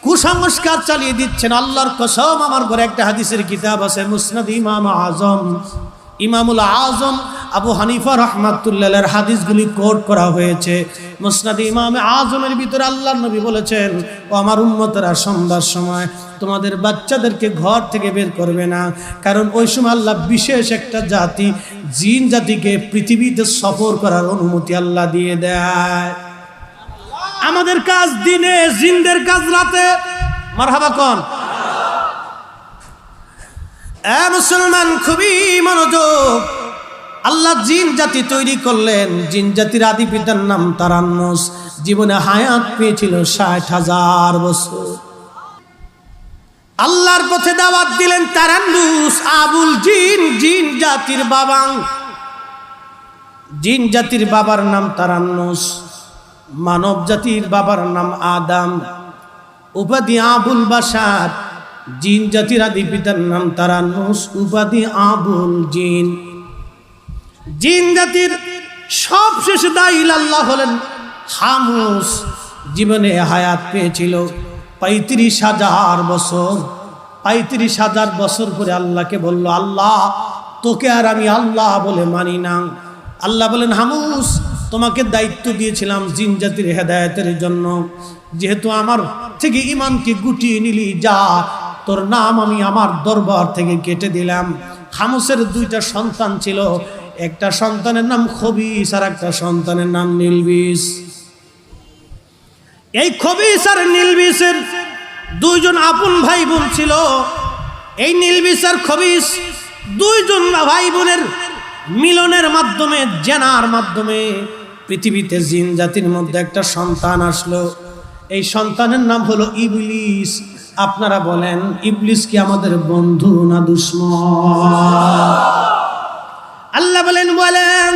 কুসংস্কার চালিয়ে দিচ্ছেন। আল্লাহর কসম, আমার ঘরে একটা হাদিসের কিতাব আছে, মুসনাদ ইমামুল আজম আবু হানিফা রাহমাতুল্লাহের হাদিসগুলি কোট করা হয়েছে। মুসনাদ ইমাম আজমের ভিতরে আল্লাহর নবী বলেছেন, ও আমার উম্মতেরা, সন্ধ্যার সময় তোমাদের বাচ্চাদেরকে ঘর থেকে বের করবে না, কারণ ওই সময় আল্লাহ বিশেষ একটা জাতি, জিন জাতিকে পৃথিবীতে সফর করার অনুমতি আল্লাহ দিয়ে দেয়। আমাদের কাজ দিনে, জিনদের কাজ রাতে। মারহাবা কোন? মুসলমান, খুবই মনোযোগ। আল্লাহ জিন জাতি তৈরি করলেন। জিন জাতির আদি পিতার নাম তারান্নুস। জীবনে হায়াত পেয়েছিল ৬০,০০০ বছর। আল্লাহর পথে দাওয়াত দিলেন তারান্নুস আবুল জিন, জিন জাতির বাবা। জিন জাতির বাবার নাম তারান্নুস, মানব জাতির বাবার নাম আদম, উপাধি আবুল বাশার। জিন জাতির আদি পিতার নাম তারান্নুস, উপাধি আবুল জিন। জিন জাতির সবশেষ দাঈল আল্লাহ হলেন হামুস। জীবনে হায়াত পেয়েছিল ৩৫,০০০ বছর। ৩৫,০০০ বছর পরে আল্লাহকে বলল, আল্লাহ, তোকে আর আমি আল্লাহ বলে মানি না। আল্লাহ বলেন, হামুস, তোমাকে দায়িত্ব দিয়েছিলাম জিন জাতির হেদায়েতের জন্য, যেহেতু আমার থেকে ঈমানকে গুটিয়ে নিলি, যা, তোর নাম আমি আমার দরবার থেকে কেটে দিলাম। হামুসের 2টা সন্তান ছিল, একটা সন্তানের নাম খবিস আর একটা সন্তানের নাম নিলবিস। এই খবিস আর নিলবিসের 2 জন আপন ভাই বোন ছিল। এই নিলবিস আর খবিস 2 জন ভাই বোনের মিলনের মাধ্যমে, জেনার মাধ্যমে পৃথিবীতে জিন জাতির মধ্যে একটা সন্তান আসলো। এই সন্তানের নাম হলো ইবলিস। আপনারা বলেন, ইবলিস কি আমাদের বন্ধু না দুশমন? আল্লাহ বলেন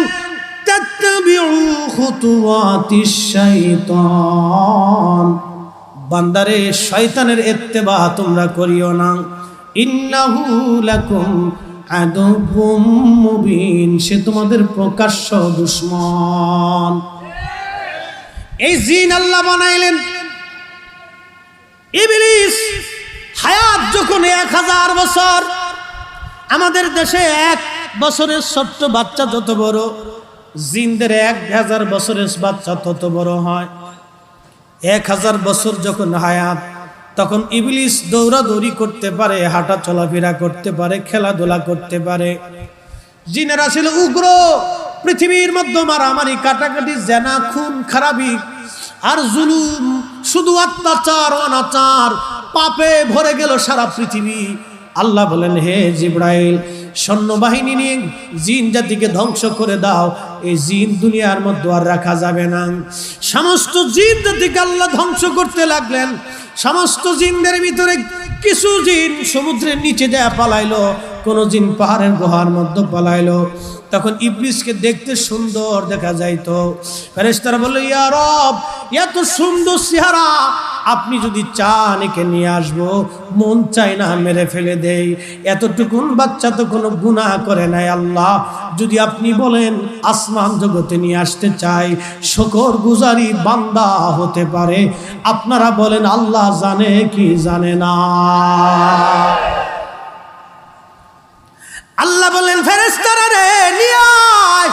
তাত্তাবিউ খুতুওয়াতিশ শাইতান, বান্দারে, শয়তানের ইত্তেবা তোমরা করিও না। ইন্নাহু লাকুম আদুউম মুবিন, সে তোমাদের প্রকাশ্য দুশমন। এই জিন আল্লাহ বানাইলেন। ইবলিস হায়াত যখন ১০০০ বছর, আমাদের দেশে 1 বছরের ছোট্ট বাচ্চা যত বড়, জিনদের ১০০০ বছরের বাচ্চা তত বড় হয়। ১০০০ বছর যখন হায়াত, তখন ইবলিস দৌড়াদৌড়ি করতে পারে, হাঁটা চলাফেরা করতে পারে, খেলাধুলা করতে পারে। জিনেরা ছিল উগ্র, পৃথিবীর মধ্যে মারামারি, কাটাকাটি, জেনা, খুন, খারাপি আর জুলুম, শুধু অত্যাচার, অনাচার, পাপে ভরে গেল সারা পৃথিবী। আল্লাহ বলেন, হে জিবরাইল, সৈন্যবাহিনী নিয়ে জিন জাতিকে ধ্বংস করে দাও। এই জিন দুনিয়ার মধ্যে আর রাখা যাবে না। সমস্ত জিন জাতিকে আল্লাহ ধ্বংস করতে লাগলেন। সমস্ত জিনদের ভিতরে কিছু জিন সমুদ্রের নিচে দেয়া পালাইলো, কোন জিন পাহাড়ের গুহার মধ্যে পালাইলো। তখন ইবলিসকে দেখতে সুন্দর দেখা যাইতো। ফেরেশতারা বলল, ইয়া রব, এত সুন্দর চেহারা, আপনি যদি চান একে নিয়ে আসবো, মন চায় না মেরে ফেলে দেই। এতটুকুন বাচ্চা তো কোনো গুনাহ করে নাই। আল্লাহ, যদি আপনি বলেন আসমান জগতে নিয়ে আসতে চাই, শুকর গুজারি বান্দা হতে পারে। আপনারা বলেন, আল্লাহ জানে কি জানে না? আল্লাহ বলেন, ফেরেশতারা রে, নিয়ে আয়,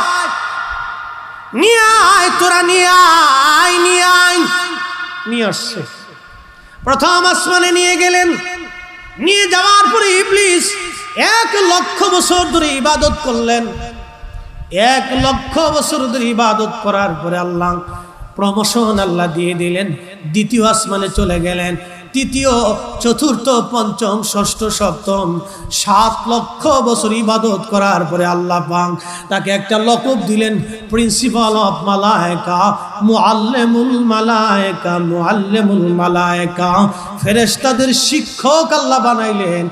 নিয়ে আয়, তোরা নিয়ে আয়, নিয়ে আয়। নিয়ে আসছে। প্রথম আসমানে নিয়ে গেলেন। নিয়ে যাওয়ার পরে ইবলিস 1,০০,০০০ বছর ধরে ইবাদত করলেন। 1,০০,০০০ বছর ধরে ইবাদত করার পরে আল্লাহ প্রমোশন আল্লাহ দিয়ে দিলেন। দ্বিতীয় আসমানে চলে গেলেন। তৃতীয়, চতুর্থ, পঞ্চম, ষষ্ঠ, সপ্তম, 7,০০,০০০ বছর ইবাদত করার পরে আল্লাহ পাক তাকে একটা লকব দিলেন, প্রিন্সিপাল অফ মালায়েকা, মুআল্লিমুল মালায়েকা, মুআল্লিমুল মালায়েকা, ফেরেশতাদের শিক্ষক আল্লাহ বানাইলেন।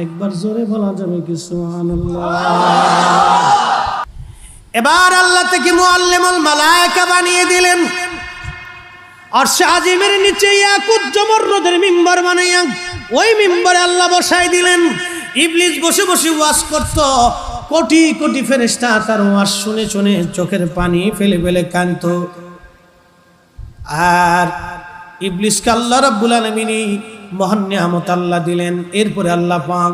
একবার জোরে বলা যাবে কি সুবহানাল্লাহ? এবার আল্লাহ থেকে মুআল্লিমুল মালায়েকা বানিয়ে দিলেন। আরশে আজিমের নিচে ইয়াকুত জমরদের মিম্বার বানাইয়া ওই মিম্বারে আল্লাহ বসাই দিলেন। ইবলিস বসে বসে ওয়াজ করত। কোটি কোটি ফেরেশতা তার ওয়াজ শুনে শুনে চোখের পানি ফেলে ফেলে কাঁদত। আর ইবলিসকে আল্লাহ রাব্বুল আলামিন মহান নিয়ামত আল্লাহ দিলেন। এরপরে আল্লাহ পাক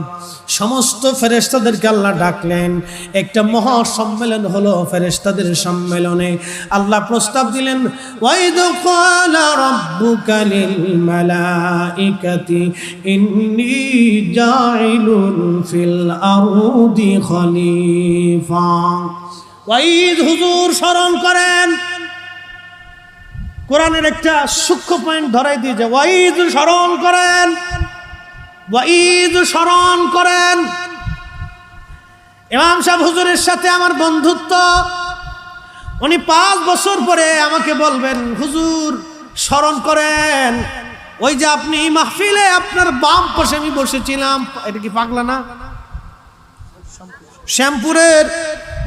সমস্ত ফেরেশতাদেরকে আল্লাহ ডাকলেন, একটা মহা সম্মেলন হলো। ফেরেশতাদের সম্মেলনে আল্লাহ প্রস্তাব দিলেন, ওয়াইদ ক্বালা রাব্বুকা লিল মালাইকাতি ইন্নী জাইলুন ফিল আরদি খলিফা। ওয়াইদ হুজুর স্মরণ করেন, কোরআনের একটা সূক্ষ্ম পয়েন্ট ধরাই দিয়ে যে ওয়াইদ স্মরণ করেন, ওয়াইদ স্মরণ করেন। ইমাম সাহেব হুজুরের সাথে আমার বন্ধুত্ব, উনি 5 বছর পরে আমাকে বলবেন, হুজুর স্মরণ করেন, ওই যে আপনি মাহফিলে আপনার বাম পাশে আমি বসেছিলাম, এটা কি পাগলা না, শ্যামপুরের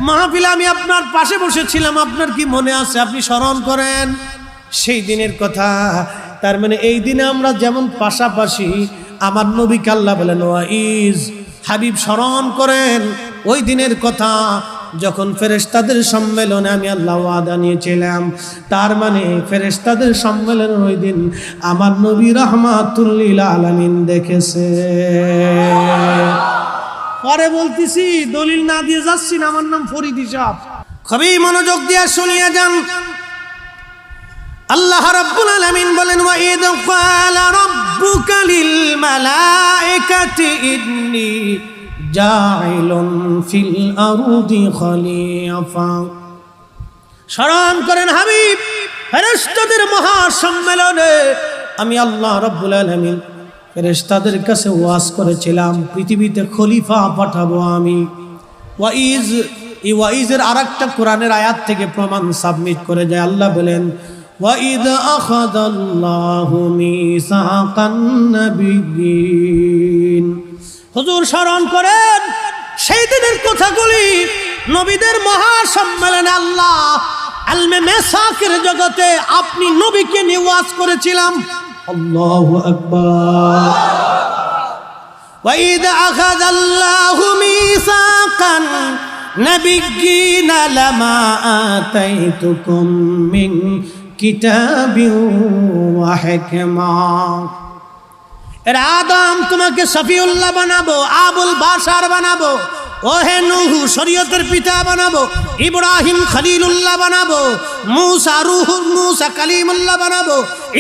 মাহফিলে আমি আপনার পাশে বসেছিলাম, আপনার কি মনে আছে? আপনি স্মরণ করেন সেই দিনের কথা। তার মানে এই দিনে আমরা যেমন পাশাপাশি, আমার নবীকে আল্লাহ বলেন ওয়াইজ, হাবিব স্মরণ করেন ওই দিনের কথা যখন ফেরেশতাদের সম্মেলনে আমি আল্লাহ ওয়াদা নিয়েছিলাম। তার মানে ফেরেশতাদের সম্মেলনের ওই দিন আমার নবী রাহমাতুল লিল আলামিন দেখেছে। পরে বলতেছি, দলিল না দিয়ে যাচ্ছি না, আমার নাম ফরিদি সাহেব। খুবই মনোযোগ দিয়ে শুনিয়ে যান। আল্লাহ রাব্বুল আলামিন বলেন, ওয়াইদ ক্বালা রাব্বুকা লিল মালাইকাতি ইন্নী জাইলুন ফিল আরদি খলিফা। স্মরণ করেন হাবিব, ফেরেশতাদের মহা সম্মেলনে আমি আল্লাহ রাব্বুল আলামিন ফেরেশতাদের কাছে ওয়াজ করেছিলাম, পৃথিবীতে খলিফা পাঠাবো আমি। ওয়াইজ, এই ওয়াইজের আরেকটা কোরআনের আয়াত থেকে প্রমাণ সাবমিট করে যায়। আল্লাহ বলেন, وَإِذْ أَخَذَ اللَّهُ مِيثَاقَ النَّبِيِّينَ। হুজুর স্মরণ করেন সেই দিনের কথাগুলি, নবীদের মহা সম্মেলনে আল্লাহ আলমে মেসাকের জগতে আপনি নবীকে নিয়ে ওয়াজ করেছিলাম। আল্লাহু আকবার। وَإِذْ أَخَذَ اللَّهُ مِيثَاقَ النَّبِيِّينَ لَمَا آتَيْتُكُم مِّن কিতাবিন ওয়া হিকমা। এর আদম তোমাকে সফিউল্লাহ বানাবো, আবুল বাশার বানাবো, ওহে নূহ শরীয়তের পিতা বানাবো, ইব্রাহিম খলিলুল্লাহ বানাবো, মুসা কালিমুল্লাহ বানাবো,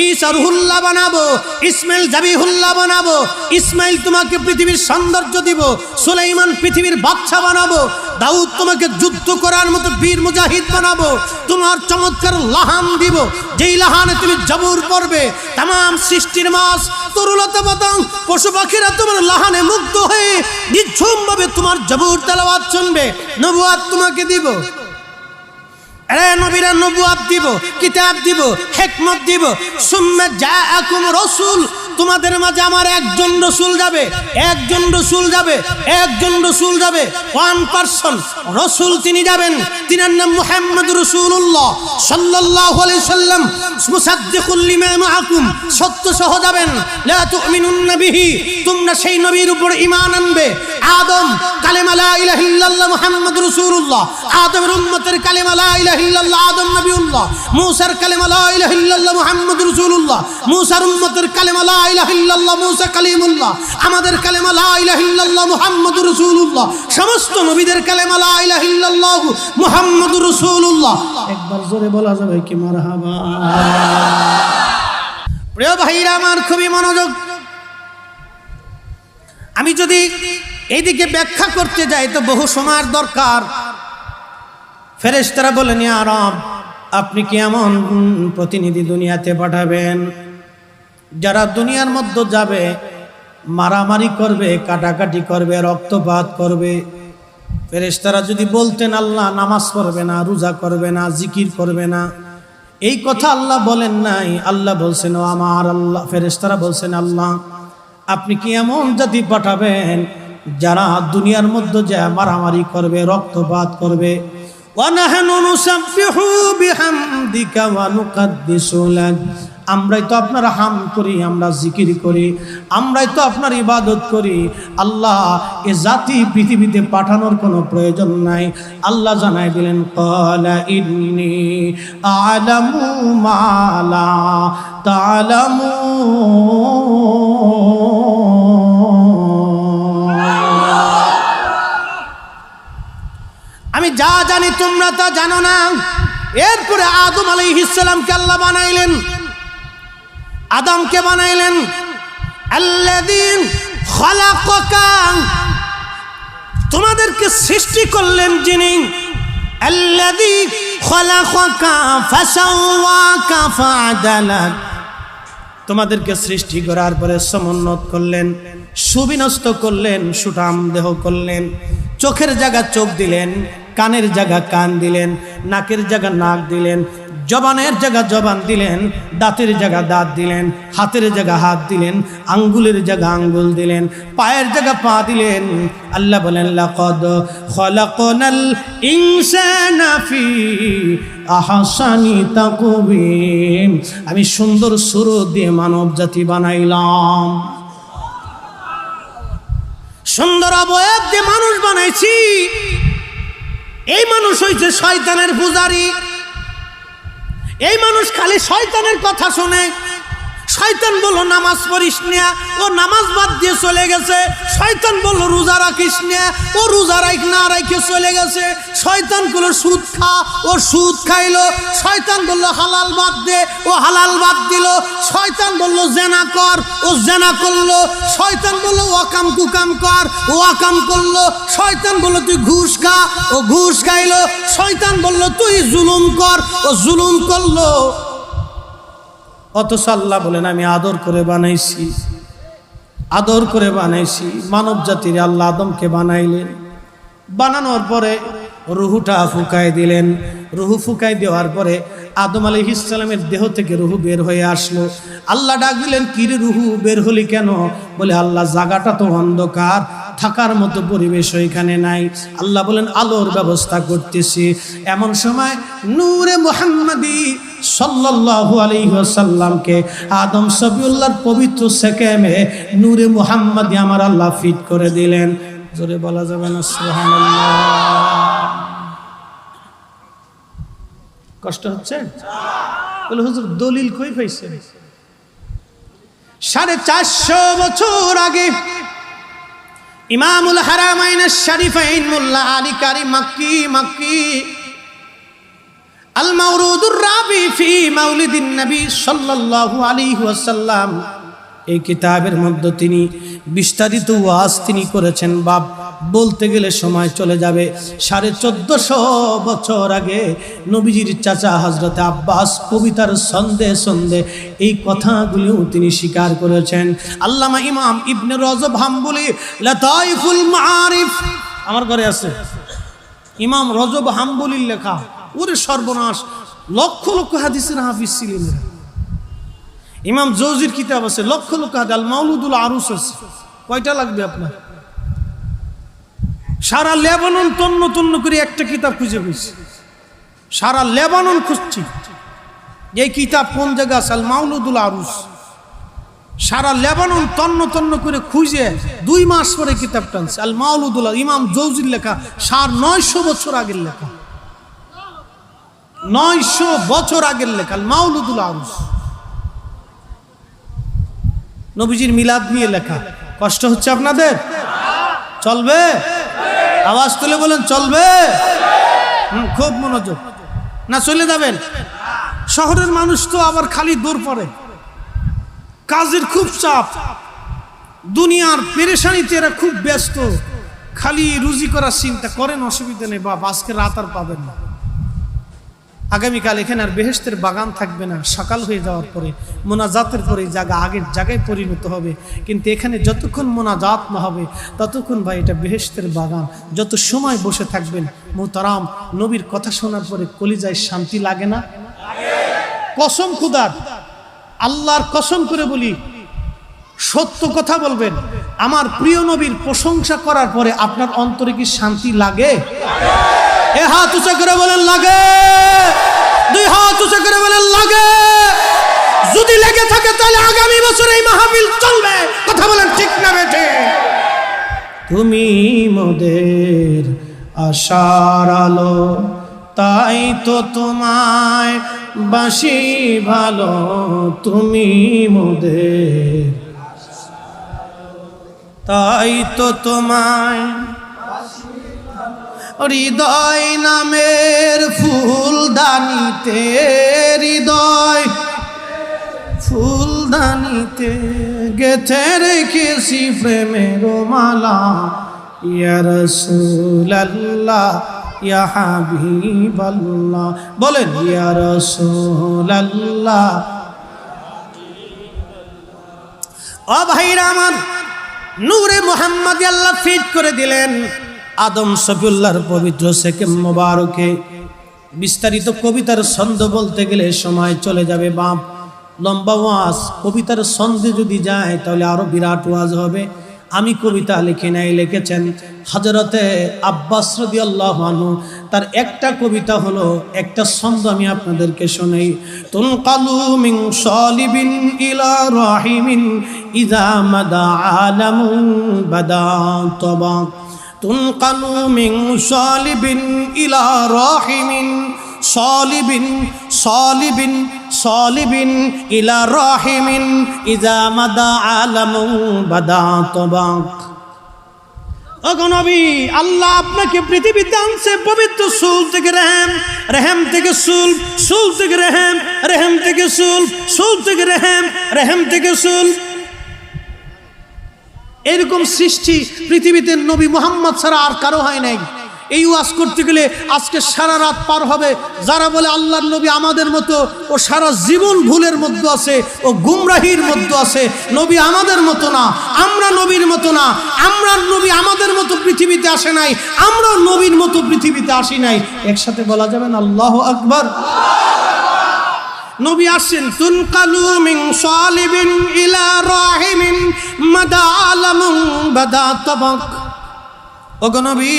ঈসা রুহুল্লাহ বানাবো, ইসমাইল জাবিহুল্লাহ বানাবো। ইসমাইল তোমাকে পৃথিবীর সৌন্দর্য দিব, সুলাইমান পৃথিবীর বাদশা বানাবো, দাউদ তোমাকে যুদ্ধ করার মতো বীর মুজাহিদ বানাবো। তোমার চমৎকার লাহান দিব, যেই লাহানে তুমি জবুর পড়বে, তামাম সৃষ্টির মাছ, তরুলতা পাতাং, পশু পাখিরা তোমার লাহানে মুগ্ধ হয়ে নিঝুম ভাবে তোমার জবুর তেলাওয়াত শুনবে। নবুয়াত তোমাকে দিব, আরে নবীরা নবুয়াত দিব, কিতাব দিব, হিকমত দিব। সুম্মা জাআকুম রাসূল, তোমাদের মাঝে আমার একজন রসুল যাবে, একজন রসুল যাবে, একজন রসুল যাবে, ওয়ান পারসন রসুল তিনি যাবেন, তিনার নাম মুহাম্মদ রাসূলুল্লাহ সাল্লাল্লাহু আলাইহি সাল্লাম। মুসাদ্দিকুল লিমা মাআকুম, সত্য সহ যাবেন। লা তুমিনুন্না বিহি, তোমরা সেই নবীর উপর ঈমান আনবে। আদম কালেমা লা ইলাহা ইল্লাল্লাহ মুহাম্মদ রাসূলুল্লাহ, আদমের উম্মতের কালেমা লা ইলাহা ইল্লাল্লাহ আদম নবিউল্লাহ। মুসার কালেমা লা ইলাহা ইল্লাল্লাহ মুহাম্মদ রাসূলুল্লাহ, মুসার উম্মতের কালেমা লা ইলাহা ইল্লাল্লাহ মুসা কালিমুল্লাহ। আমাদের কালেমা লা ইলাহা ইল্লাল্লাহ মুহাম্মদুর রাসূলুল্লাহ। সমস্ত নবীদের কালেমা লা ইলাহা ইল্লাল্লাহ মুহাম্মদুর রাসূলুল্লাহ। একবার জোরে বলা যাবে কি মারহাবা? প্রিয় ভাইরা আমার, খুবই মনোযোগ। আমি যদি এইদিকে ব্যাখ্যা করতে যাই তো বহু সময়ের দরকার। ফেরেশতারা বলেন, ইয়া রব, আপনি কি এমন প্রতিনিধি দুনিয়াতে পাঠাবেন যারা দুনিয়ার মধ্যে যাবে, মারামারি করবে, কাটাকাটি করবে, রক্তপাত করবে? ফেরেশতারা যদি বলতেন আল্লাহ নামাজ পড়বে না, রোজা করবে না, জিকির করবে না, এই কথা আল্লাহ বলেন নাই। আল্লাহ বলছেন, ও আমার আল্লাহ, ফেরেশতারা বলছেন, আল্লাহ আপনি কি এমন জাতি পাঠাবেন যারা দুনিয়ার মধ্যে যায় মারামারি করবে, রক্তপাত করবে? ওয়ানাহনু নুসাব্বিহু বিহামদিকা ওয়া নুকাদ্দিসু লাক, আমরাই তো আপনার হাম করি, আমরা জিকির করি, আমরাই তো আপনার ইবাদত করি। আল্লাহ এ জাতি পৃথিবীতে পাঠানোর কোনো প্রয়োজন নাই। আল্লাহ জানাই দিলেন, ক্বালা ইন্নী আ'লামু মা লা তা'লামুন। যা জানি তোমরা তা জানো না। এরপরে আদম আলাইহিস সালামকে আল্লাহ বানাইলেন, আদমকে বানাইলেন। আল্লাযী খালাকাকা, তোমাদেরকে সৃষ্টি করলেন যিনি। আল্লাযী খালাকাকা ফাসাওয়াকা ফাআদালাক, তোমাদেরকে সৃষ্টি করার পরে সমুন্নত করলেন, সুবিন্যস্ত করলেন, সুঠাম দেহ করলেন। চোখের জায়গা চোখ দিলেন, কানের জায়গা কান দিলেন, নাকের জায়গা নাক দিলেন, জবানের জায়গা জবান দিলেন, দাঁতের জায়গা দাঁত দিলেন, হাতের জায়গা হাত দিলেন, আঙ্গুলের জায়গা আঙ্গুল দিলেন, পায়ের জায়গা পা দিলেন। আল্লাহ বলেন লাকাদ খালাকনাল ইনসানা ফি আহসানি তাকওয়িম, আমি সুন্দর সুরত দিয়ে মানব জাতি বানাইলাম, সুন্দর অবয়ব দিয়ে মানুষ বানাইছি। এই মানুষ হইছে শয়তানের পূজারী। এই মানুষ খালি শয়তানের কথা শোনে। শয়তান বলল নামাজ পড়িস না, ও নামাজ বাদ দিয়ে চলে গেছে। শয়তান বলল রোজা রাখিস না, ও রোজা না রাখে চলে গেছে। শয়তান বলল সুদ খা, ও সুদ খাইলো। শয়তান বলল হালাল বাদ দে, ও হালাল বাদ দিল। শয়তান বলল জেনা কর, ও জেনা করলো। শয়তান বলল ওয়াকাম কুকাম কর, ও ওয়াকাম করলো। শয়তান বলল তুই ঘুষ খা, ও ঘুষ খাইলো। শয়তান বলল তুই জুলুম কর, ও জুলুম করলো। অথচ আল্লাহ বলেন আমি আদর করে বানাইছি, আদর করে বানাইছি। মানব জাতির আল্লাহ আদমকে বানাইলেন, বানানোর পরে রুহুটা ফুকাই দিলেন। রুহু ফুকাই দেওয়ার পরে আদম আলাইহিস সালামের দেহ থেকে রুহু বের হয়ে আসলো। আল্লাহ ডাক দিলেন কিরে রুহু বের হলি কেন? বলে আল্লাহ জায়গাটা তো অন্ধকার, থাকার মতো পরিবেশ ওইখানে নাই। আল্লাহ বলেন আলোর ব্যবস্থা করতেছি। এমন সময় নূরে মুহাম্মাদি সাল্লাল্লাহু আলাইহি ওয়াসাল্লামকে আদম সফিউল্লাহর পবিত্র সেকেমে নূরে মুহাম্মাদি আমার আল্লাহ ফিট করে দিলেন। জোরে বলা যাবে না সুবহানাল্লাহ? কষ্ট হচ্ছে? বলে হুজুর দলিল কই পাইছেন? 450 বছর আগে ইমামুল হারামাইন শরীফাইন মোল্লা আলী কারি মক্কি আল মাওরুদুর রাবি ফি মাউলিদিন নবী সাল্লাল্লাহু আলাইহি ওয়াসাল্লাম, এই কিতাবের মধ্যে তিনি বিস্তারিত ওয়াজ তিনি করেছেন। বাপ বলতে গেলে সময় চলে যাবে। 1450 বছর আগে নবীজির চাচা হযরত আব্বাস কবিতার ছন্দে ছন্দে এই কথাগুলিও তিনি স্বীকার করেছেন। আল্লামা ইমাম ইবনে রজব হাম্বলি লাতাইফুল মাআরিফ আমার ঘরে আছে, ইমাম রজব হাম্বলির লেখা। ওরে সর্বনাশ, লক্ষ লক্ষ হাদিসের হাফিজ ছিলেন। ইমাম জৌজির কিতাব আছে, লক্ষ লক্ষ হাদিস। আল মাউলুদুল আরুস আছে। কয়টা লাগবে আপনার? সারা লেবানন তন্ন তন্ন করে একটা কিতাব খুঁজে পেয়েছি। সারা লেবানন খুঁজছি এই কিতাব কোন জায়গা আছে। আল মাউলুদুল আরুস সারা লেবানন তন্ন তন্ন করে খুঁজে 2 মাস পরে কিতাব টানছে। আল মাউলুদুল ইমাম জৌজির লেখা, 950 বছর আগের লেখা, 900 বছর আগের লেখা আল মাউলুদুল আরুস। নবীজির মিলাদ নিয়ে লেখা। কষ্ট হচ্ছে আপনাদের? চলবে? আওয়াজ তুলে বলেন চলবে? খুব মনোযোগ না, চলে যাবেন। শহরের মানুষ তো আবার খালি দৌড় পড়ে, কাজের খুব চাপ, দুনিয়ার পেরেশানিতে এরা খুব ব্যস্ত, খালি রুজি করার চিন্তা করেন। অসুবিধা নেই বাবা, আজকে রাত আর পাবেন না। আগামীকাল এখানে আর বেহেশতের বাগান থাকবে না। সকাল হয়ে যাওয়ার পরে মোনাজাতের পরে জায়গা আগের জায়গায় পরিণত হবে। কিন্তু এখানে যতক্ষণ মোনাজাত না হবে ততক্ষণ ভাই এটা বেহেশতের বাগান। যত সময় বসে থাকবেন মুহতারাম, নবীর কথা শোনার পরে কলিজায় শান্তি লাগে না? কসম খুদার, আল্লাহর কসম করে বলি, সত্য কথা বলবেন, আমার প্রিয় নবীর প্রশংসা করার পরে আপনার অন্তরে কি শান্তি লাগে? এ হাত উঁচা করে বলেন লাগে। 2 হাত উঁচা করে বলেন লাগে। যদি লেগে থাকে তাহলে আগামী বছর এই মাহফিল চলবে। কথা বলেন ঠিক না বেঠে? তুমি মোদের আশার আলো, তাই তো তোমায় বাসি ভালো। তুমি মোদের, তাই তো তোমায় হৃদয় নামের ফুলদানিতে, হৃদয় ফুলদানিতে গেথে রেখেছি প্রেমের মালা। ইয়া রাসূলুল্লাহ ইয়া হাবিবাল্লাহ, বলেন ইয়া রাসূলুল্লাহ। ও ভাইরা আমার, নূরে মুহাম্মদ আল্লাহ ফিট করে দিলেন আদম শফিউল্লাহর পবিত্র সেকেম মোবারকে। বিস্তারিত কবিতার ছন্দ বলতে গেলে সময় চলে যাবে বাপ, লম্বা ওয়াজ। কবিতার ছন্দে যদি যায় তাহলে আরো বিরাট ওয়াজ হবে। আমি কবিতা লিখি নাই, লিখেছেন হযরতে আব্বাস রাদিয়াল্লাহু আনহু। তার একটা কবিতা হলো, একটা ছন্দ আমি আপনাদেরকে শোনাই। তুনকালু মিন সালিবিন ইলা রাহিমিন ইযা মাদা আলামুন বাদা তবা। তুনকালু মিন সালিবিন ইলা রাহিমিন, সালিবিন সালিবিন সালিবিন ইলা রাহিমিন ইযা মাদা আলামুন বাদা তবা। ওগো নবী, আল্লাহ আপনাকে পৃথিবীতে আনছে পবিত্র সুল থেকে রেহেম, রেহেম থেকে সুল, সুল থেকে রেহেম, রেহেম থেকে সুল, সুল থেকে রেহেম, রেহেম থেকে সুল। এরকম সৃষ্টি পৃথিবীতে নবী মুহাম্মদ ছাড়া আর কারো হয় নাই। এই ওয়াজ করতে গেলে আজকে সারা রাত পার হবে। যারা বলে আল্লাহর নবী আমাদের মতো, ও সারা জীবন ভুলের মধ্যে আছে, ও গুমরাহির মধ্যে আছে। নবী আমাদের মতো না, আমরা নবীর মতো না। আমরা নবী আমাদের মতো পৃথিবীতে আসে নাই, আমরা নবীর মতো পৃথিবীতে আসি নাই। একসাথে বলা যাবে না আল্লাহু আকবার? নবী আসেন তুনকালু মিন সালিবিন ইলা রাহিমিন মাদা আলামুন বাদা তাবাক। ওগো নবী,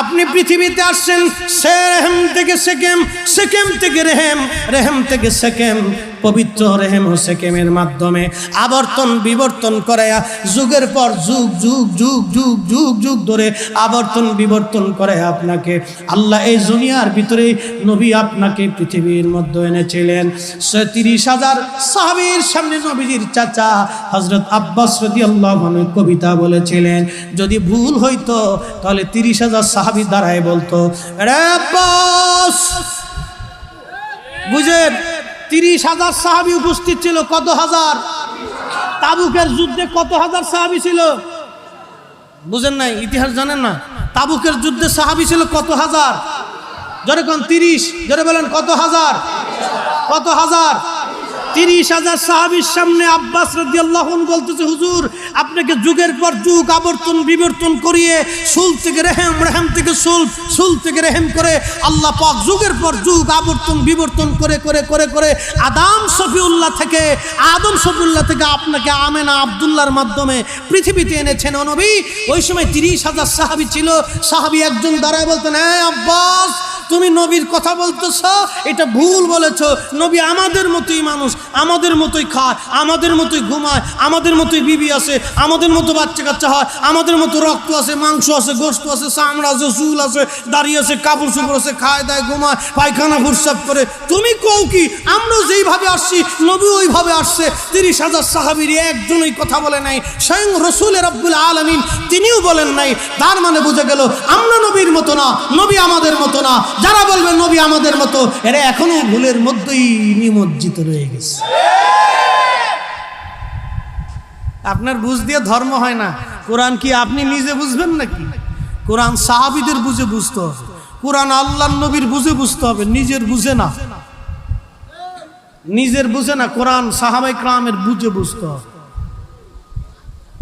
আপনি পৃথিবীতে আসছেন সেকেম থেকে সেকেম, সেকেম থেকে রেহেম, রেহেম থেকে সেকেম। পবিত্র রেহেম ও সেকেমের মাধ্যমে আবর্তন বিবর্তন করায়া যুগের পর যুগ, যুগ যুগ যুগ যুগ যুগ ধরে আবর্তন বিবর্তন করে আপনাকে আল্লাহ এই দুনিয়ার ভিতরে নবী আপনাকে পৃথিবীর মধ্যে এনেছিলেন। ৩০,০০০ সাহাবীর সামনে নবীজির চাচা হযরত আব্বাস রাদিয়াল্লাহু আনহু কবিতা বলেছিলেন। যদি ভুল হইতো তাহলে ৩০,০০০ সাহাবী দাঁড়ায় বলতো, রে আব্বাস। বুঝেন, ৩০,০০০ সাহাবী উপস্থিত ছিল। কত হাজার? তাবুকের যুদ্ধে কত হাজার সাহাবী ছিল? বুঝেন নাই? ইতিহাস জানেন না? তাবুকের যুদ্ধে সাহাবী ছিল কত হাজার? জোরে কোন ৩০, জোরে বলেন কত হাজার? কত হাজার? ৩০,০০০ সাহাবীর সামনে আব্বাস রাদিয়াল্লাহু আনহু বলতেছে, হুজুর আপনাকে যুগের পর যুগ আবর্তন বিবর্তন করিয়ে সুল থেকে রেহেম, রেহেম থেকে সুল, সুল থেকে রেহেম করে আল্লাহ পাক যুগের পর যুগ আবর্তন বিবর্তন করে করে করে করে আদম শফিউল্লাহ থেকে আপনাকে আমেনা আব্দুল্লাহর মাধ্যমে পৃথিবীতে এনেছেন। ও নবী, ওই সময় ৩০,০০০ সাহাবী ছিল। সাহাবী একজন দাঁড়ায় বলতেন, হ্যাঁ আব্বাস, তুমি নবীর কথা বলতেছ, এটা ভুল বলেছ। নবী আমাদের মতোই মানুষ, আমাদের মতোই খায়, আমাদের মতোই ঘুমায়, আমাদের মতোই বিবি আছে, আমাদের মতো বাচ্চা কাচ্চা হয়, আমাদের মতো রক্ত আছে, মাংস আছে, গোশত আছে, চামড়া আছে, চুল আছে, দাড়ি আছে, কাপড় চোপড় আছে, খায় দায় ঘুমায়, পায়খানা ফুরসাব করে। তুমি কও কি? আমরা যেইভাবে আসছি নবী ওইভাবে আসছে। ৩০,০০০ সাহাবীর একজনই কথা বলে নাই, স্বয়ং রাসূল রাব্বুল আলামিন তিনিও বলেন নাই। তার মানে বুঝে গেল আমরা নবীর মতো না, নবী আমাদের মতো না। যারা বলবে নবী আমাদের মতো, এরা এখনো ভুলের মধ্যেই নিমজ্জিত রয়ে গেছে। আপনার বুঝ দিয়ে ধর্ম হয় না। কোরআন কি আপনি নিজে বুঝবেন নাকি? কোরআন সাহাবীদের বুঝে বুঝতে হবে, কোরআন আল্লাহর নবীর বুঝে বুঝতে হবে, নিজের বুঝে না, নিজের বুঝে না। কোরআন সাহাবায়ে কেরামের বুঝে বুঝতে হবে।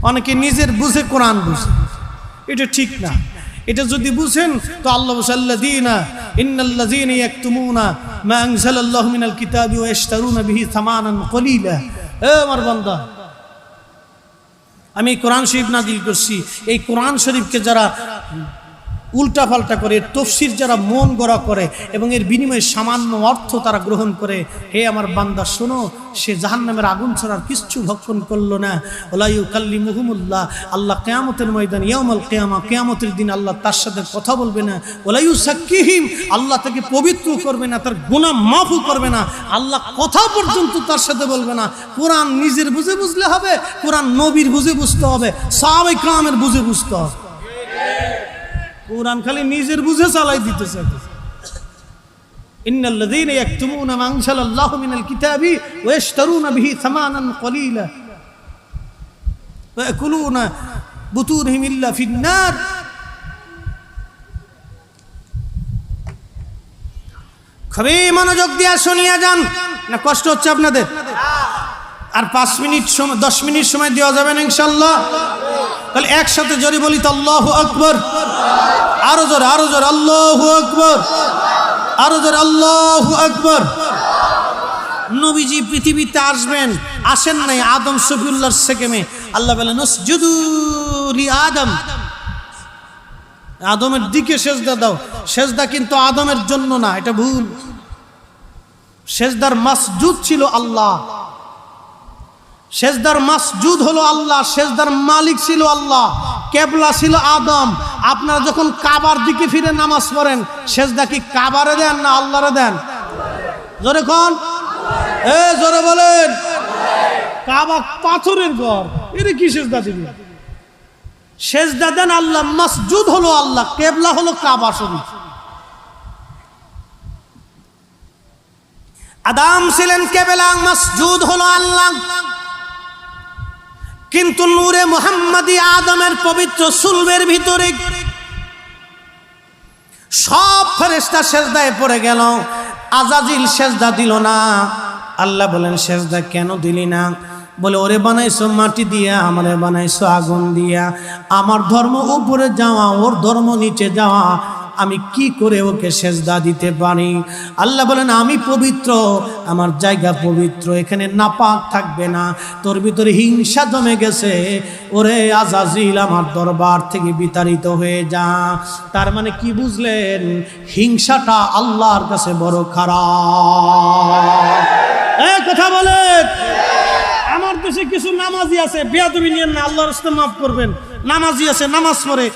অনেকে নিজের বুঝে কোরআন বুঝে, এটা ঠিক না। এটা যদি বুঝেন তো আল্লাহ সাল্লাযীনা ইন্নাল্লাযীনা ইয়াকতুমুনা মা আনজালাল্লাহু মিনাল কিতাবি ওয়া ইশতারুনা বিহি সামানান কলিলা। এ আমার বান্দা, আমি কোরআন শরীফ নাযিল করছি, এই কোরআন শরীফকে যারা উল্টা পাল্টা করে, তফসির যারা মন গড়া করে এবং এর বিনিময়ে সামান্য অর্থ তারা গ্রহণ করে, হে আমার বান্দা শোনো, সে জাহান্নামের আগুন ছাড়ার কিচ্ছু ভক্ষণ করলো না। ওয়া লা ইউকাল্লিমুহুমুল্লাহ, আল্লাহ কিয়ামতের ময়দানে ইয়াউমাল কিয়ামা, কিয়ামতের দিন আল্লাহ তার সাথে কথা বলবে না। ওয়া লা ইউযাক্কিহিম, আল্লাহ তাকে পবিত্র করবে না, তার গুনাহ মাফও করবে না, আল্লাহ কথা পর্যন্ত তার সাথে বলবে না। কোরআন নিজের বুঝে বুঝলে হবে, কোরআন নবীর বুঝে বুঝতে হবে, সাহাবায়ে কেরামের বুঝে বুঝতে হবে। কোরআন খালি নিজের বুঝে চালাই দিতেছে। ইন্নাল্লাযীনা ইয়াকতুমুনা মা আনজালাল্লাহু মিনাল কিতাবি ওয়া ইয়াশতারুনা বিহি সামানান কলিলা ওয়া ইয়াকুলুনা বুতুনহিম ইল্লা ফিন-নার। খুবই মনোযোগ দিয়ে শুনিয়া যান, না কষ্ট হচ্ছে আপনাদের? আর 5 মিনিট সময় 10 মিনিট সময় দেওয়া যাবে না ইনশাআল্লাহ? তাহলে একসাথে জোরে বলি তো আল্লাহু আকবার। আরো জোরে, আরো জোরে আল্লাহু আকবার, আরো জোরে আল্লাহু আকবার। নবীজি পৃথিবীতে আসবেন, আসেন নাই আদম শফিউল্লাহর সেকেমে। আল্লাহ বলেন উসজুদু লি আদম, আদমের দিকে সেজদা দাও। সেজদা কিন্তু আদমের জন্য না, এটা ভুল। সেজদার মাসজুদ ছিল আল্লাহ, সেজদার মাসজুদ হলো আল্লাহ, সেজদার মালিক ছিল আল্লাহ, কেবলা ছিল আদম। আপনারা যখন কাবার দিকে ফিরে নামাজ পড়েন, সেজদা কি কাবারে দেন না আল্লাহরে দেন? জোরে কোন, জোরে বলেন। কাবা পাথরের ঘর, এর কি সেজদা দিবেন? সেজদা দেন আল্লাহ, মাসজুদ হলো আল্লাহ, কেবলা হলো কাবা শরীফ। আদম ছিলেন কেবলা, মাসজুদ হলো আল্লাহ। কিন্তু নূরে মুহাম্মাদি আদমের পবিত্র সুলবের ভিতরে সব ফেরেশতা সেজদায় পড়ে গেল, আজাজিল সেজদা দিল না। আল্লাহ বলেন সেজদা কেন দিলি না? বলে ওরে বানাইছো মাটি দিয়া, আমারে বানাইছো আগুন দিয়া। আমার ধর্ম উপরে যাওয়া, ওর ধর্ম নিচে যাওয়া, আমি কি করে ওকে সেজদা দিতে পারি? আল্লাহ বলেন আমি পবিত্র, আমার জায়গা পবিত্র, এখানে নাপাক থাকবে না। তোর ভিতরে হিংসা জমে গেছে, ওরে আজাজিল আমার দরবার থেকে বিতাড়িত হয়ে যা। তার মানে কি বুঝলেন? হিংসাটা আল্লাহর কাছে বড় খারাপ। কথা বলেন। আমার দেশে কিছু নামাজি আছে, বেয়াদবি নিয়েন না, আল্লাহর রাস্তায় মাফ করবেন। নামাজি আছে, নামাজ পড়ে,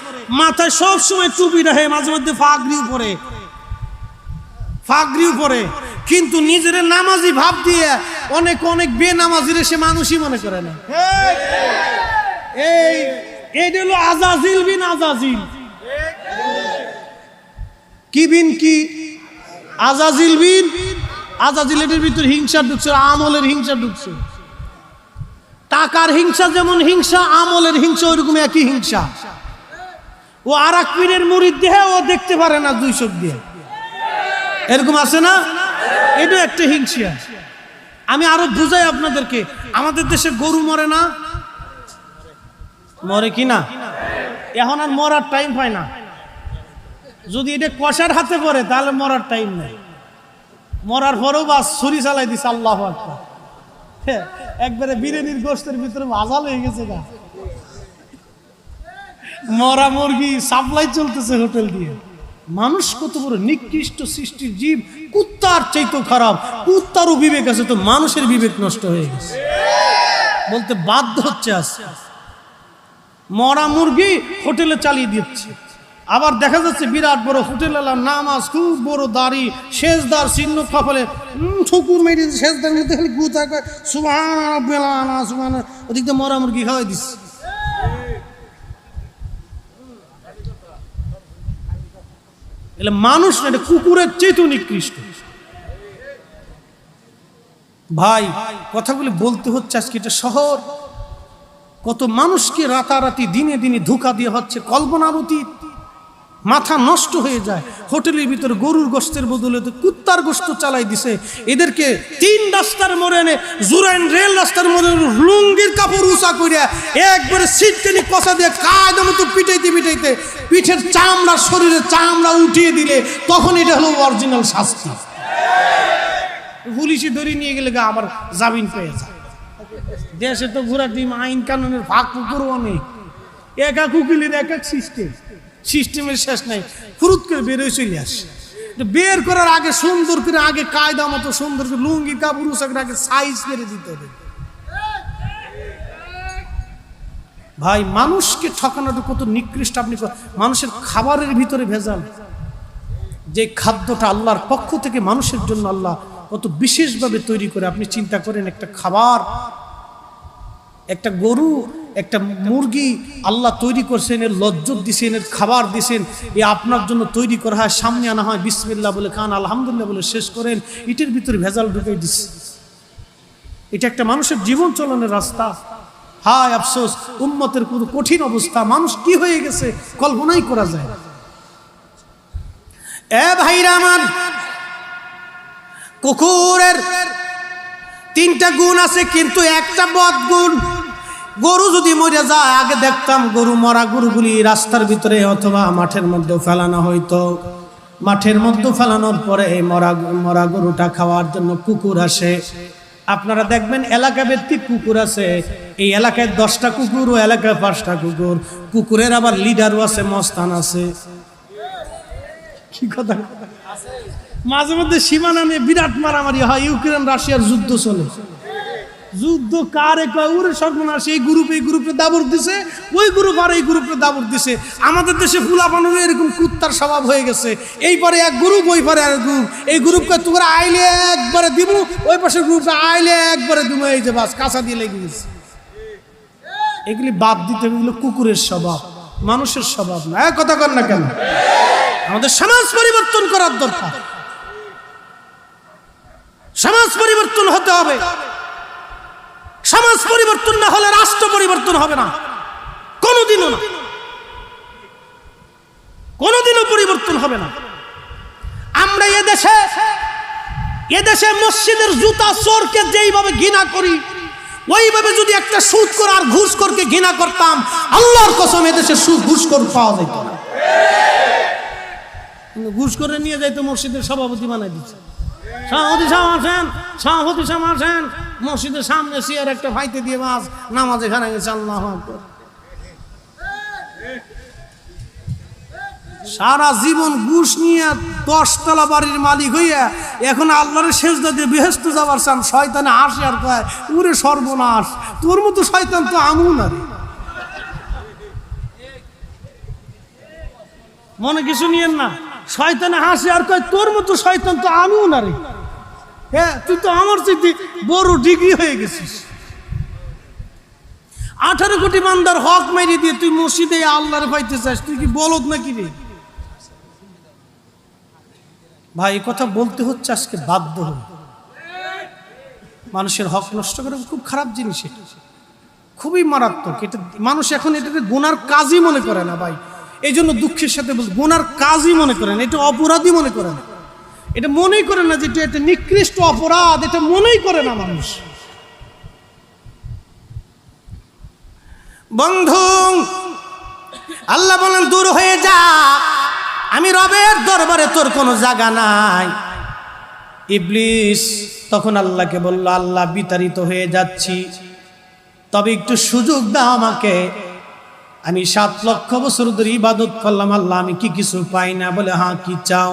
মাথায় সব সময় টুপি রাখে, মাঝে মধ্যে ফাগরিও পরে, কিন্তু নিজের নামাজি ভাব দিয়ে অনেক অনেক বেনামাজির সে মানুষই মনে করে না। এইটা হলো আজাজিল বিন আজাজিল। কি বিন কি? আজাজিল বিন আজাজিল। এটার ভিতরে হিংসা ঢুকছে, আমলের হিংসা ঢুকছে। টাকার হিংসা যেমন হিংসা, আমলের হিংসা ওইরকম একই হিংসা। ও আর এক পীরের মুরিদ দেহে ও দেখতে পারে না 2 চোখ দিয়ে, এরকম আছে না? এটা একটা হিংসা। আমি আরো বুঝাই আপনাদেরকে, আমাদের দেশে গরু মরে না? মরে কি না? এখন আর মরার টাইম পায় না। যদি এটা কষার হাতে পড়ে তাহলে মরার টাইম নেই। মরার পরেও বাস ছুরি চালাই দিছে, আল্লাহু আকবার। একবারে বিরিয়ানির গোশতের ভিতরে ভাজাল হয়ে গেছে গা। মরা মুরগি সাপ্লাই চলতেছে হোটেল দিয়ে। মানুষ কত বড় নিকৃষ্ট সৃষ্টির জীব, কুত্তার চাইতেও খারাপ। কুত্তারও বিবেক আছে, তো মানুষের বিবেক নষ্ট হয়ে গেছে বলতে বাধ্য হচ্ছে। আজকে মরা মুরগি হোটেলে চালিয়ে দিচ্ছে। আবার দেখা যাচ্ছে বিরাট বড় হোটেল এলাম, নামাজ, খুব বড় দাড়ি, সেজদার চিহ্ন কপালে, ঠুকুর মেরে সেজদার মধ্যে খালি গুতা কয় সুবহানাল্লাহ সুবহানাল্লাহ, ওদিক দিয়ে মরা মুরগি খাওয়াই দিচ্ছে। এলে মানুষ না, এটা কুকুরের চেয়েও নিকৃষ্ট। ভাই কথাগুলি বলতে হচ্ছে, আজকে এটা শহর, কত মানুষকে রাতারাতি দিনে দিনে ধোঁকা দিয়ে হচ্ছে, কল্পনার অতীত। মাথা নষ্ট হয়ে যায়। হোটেলের ভিতরে গরুর গোশতের বদলে কুত্তার গোশত চালাই দিছে। এদেরকে 3 রাস্তার মোড়ে এনে, জুরাইন রেল রাস্তার মোড়ে লুঙ্গির কাপড় উঁচা করিয়া একবারে সিটকানি কষা দিয়ে কায়দা মতো পিটাইতে পিটাইতে পিঠের চামড়া, শরীরের চামড়া উঠিয়ে দিলে তখন এটা হলো অরিজিনাল শাস্তি। পুলিশে ধরে নিয়ে গেলে আবার জামিন পেয়ে যায়। দেশে তো ঘোরার ডিম, আইন কানুনের ভাগ পুকুরও অনেক, এক এক উকিলের এক এক সিস্টেমের শেষ নাই। ফুরুত করে বেরোয় চলে আসে। বের করার আগে সুন্দর করে, আগে কায়দা মতো সুন্দর করে লুঙ্গি কাপড় উঁচাকে আগে সাইজ করে দিতে হবে। ভাই মানুষকে ঠকানোটা কত নিকৃষ্ট। আপনি মানুষের খাবারের ভিতরে ভেজাল, যে খাদ্যটা আল্লাহর পক্ষ থেকে মানুষের জন্য আল্লাহ কত বিশেষভাবে তৈরি করে। আপনি চিন্তা করেন, একটা খাবার, একটা গরু একটা মুরগি আল্লাহ তৈরি করছেন, এর লজ্জত দিছেন, এর খাবার দিছেন, এ আপনার জন্য তৈরি করা হয়, সামনে আনা হয়, বিসমিল্লাহ বলে খান, আলহামদুলিল্লাহ বলে শেষ করেন, এটার ভিতরে ভেজাল ঢুকে দিচ্ছে। এটা একটা মানুষের জীবন চলনের রাস্তা। হায় আফসোস, উম্মতের পুরো কঠিন অবস্থা, মানুষ কি হয়ে গেছে কল্পনাই করা যায়। এ ভাইরা আমার, কুকুরের 3টা গুণ আছে, কিন্তু একটা বদ গুণ। গরু যদি মরে যায়, আগে দেখতাম গরু মরা গরুগুলি রাস্তার ভিতরে অথবা মাঠের মধ্যে ফেলানো হইতো। মাঠের মধ্যে ফেলানোর পরে এই মরা গরুটা খাওয়ার জন্য কুকুর আসে। আপনারা দেখবেন এলাকা ভিত্তিক কুকুর আছে, এই এলাকায় 10টা কুকুর, ও এলাকায় 5টা কুকুর। কুকুরের আবার লিডারও আছে, মস্তান আছে। কি কথা, মাঝে মধ্যে সীমানা নিয়ে বিরাট মারামারি হয়, ইউক্রেন রাশিয়ার যুদ্ধ চলে। যুদ্ধ কারে কয়, ওরে সর্বনাশ, এই গ্রুপে দাবর দিছে, ওই গ্রুপ আর এই গ্রুপে দাবর দিছে। আমাদের দেশে ফুলাপানোর এরকম কুত্তার স্বভাব হয়ে গেছে, এই পারে এক গ্রুপ, ওই পারে এক গ্রুপ। এই গ্রুপকে তোমরা আইলে একবারে দিব, ওই পাশে গ্রুপে আইলে একবারে দিব, এই যে বাস কাঁচা দিয়ে লেগে গেছে। এগুলি বাদ দিতে, এগুলো কুকুরের স্বভাব, মানুষের স্বভাব না। কথা কর না কেন? আমাদের সমাজ পরিবর্তন করার দরকার, সমাজ পরিবর্তন হতে হবে। সমাজ পরিবর্তন না হলে রাষ্ট্র পরিবর্তন হবে না, কোনোদিনও না, কোনোদিনও পরিবর্তন হবে না। আমরা এদেশে মসজিদের জুতা চোরকে যেইভাবে ঘৃণা করি, ওইভাবে যদি একটা সুদখোর আর ঘুষখোরকে ঘৃণা করতাম, আল্লাহর কসম এদেশে ঘুষখোর পাওয়া যেত না। ঘুষ করে নিয়ে যাইতো, মসজিদের সভাপতি বানাই দিচ্ছে। সভাপতি সাহেব আসেন, মসজিদের সামনে চেয়ার একটা ফাইতে দিয়ে মাছ নামাজ এখানে গেছে। আল্লাহু আকবার। সারা জীবন ঘুষ নিয়ে 10 তলা বাড়ির মালিক হইয়া এখন আল্লাহর সেজদা দিয়ে বেহেশতে যাবার চান, শয়তানে হাসে আর কয়, ওরে সর্বনাশ, তোর মতো শয়তান তো আমু না রে। মনে কিছু নিয়েন না, শয়তানে হাসে আর কয়, তোর মতো শয়তান তো আমিও না রে। হ্যাঁ, তুই তো আমার চাইতে বড় ডিগ্রি হয়ে গেছিস। 18 কোটি বান্দার হক মেরে দিয়ে তুই মসজিদে আল্লাহরে পাইতে চাস, তুই কি বলদ নাকি রে? ভাই, কথা বলতে হচ্ছে আজকে বাধ্য হয়ে। মানুষের হক নষ্ট করা খুব খারাপ জিনিস, এটা খুবই মারাত্মক। এটা মানুষ এখন এটাকে গুনার কাজই মনে করে না ভাই। এই জন্য দুঃখের সাথে বলছি, গুনার কাজই মনে করে না, এটা অপরাধী মনে করে না, এটা মনেই করে না যে এটা নিকৃষ্ট অপরাধ, এটা মনেই করে না মানুষ। বন্ধু, আল্লাহ বলেন দূর হয়ে যা, আমি রবের দরবারে তোর কোনো জায়গা নাই। ইবলিস তখন আল্লাহকে বলল, আল্লাহ বিতাড়িত হয়ে যাচ্ছি, তবে একটু সুযোগ দাও আমাকে। আমি 7 লক্ষ বছর ধরে ইবাদত করলাম, আল্লাহ আমি কি কিছু পাই না? বলে, হ্যাঁ, কি চাও?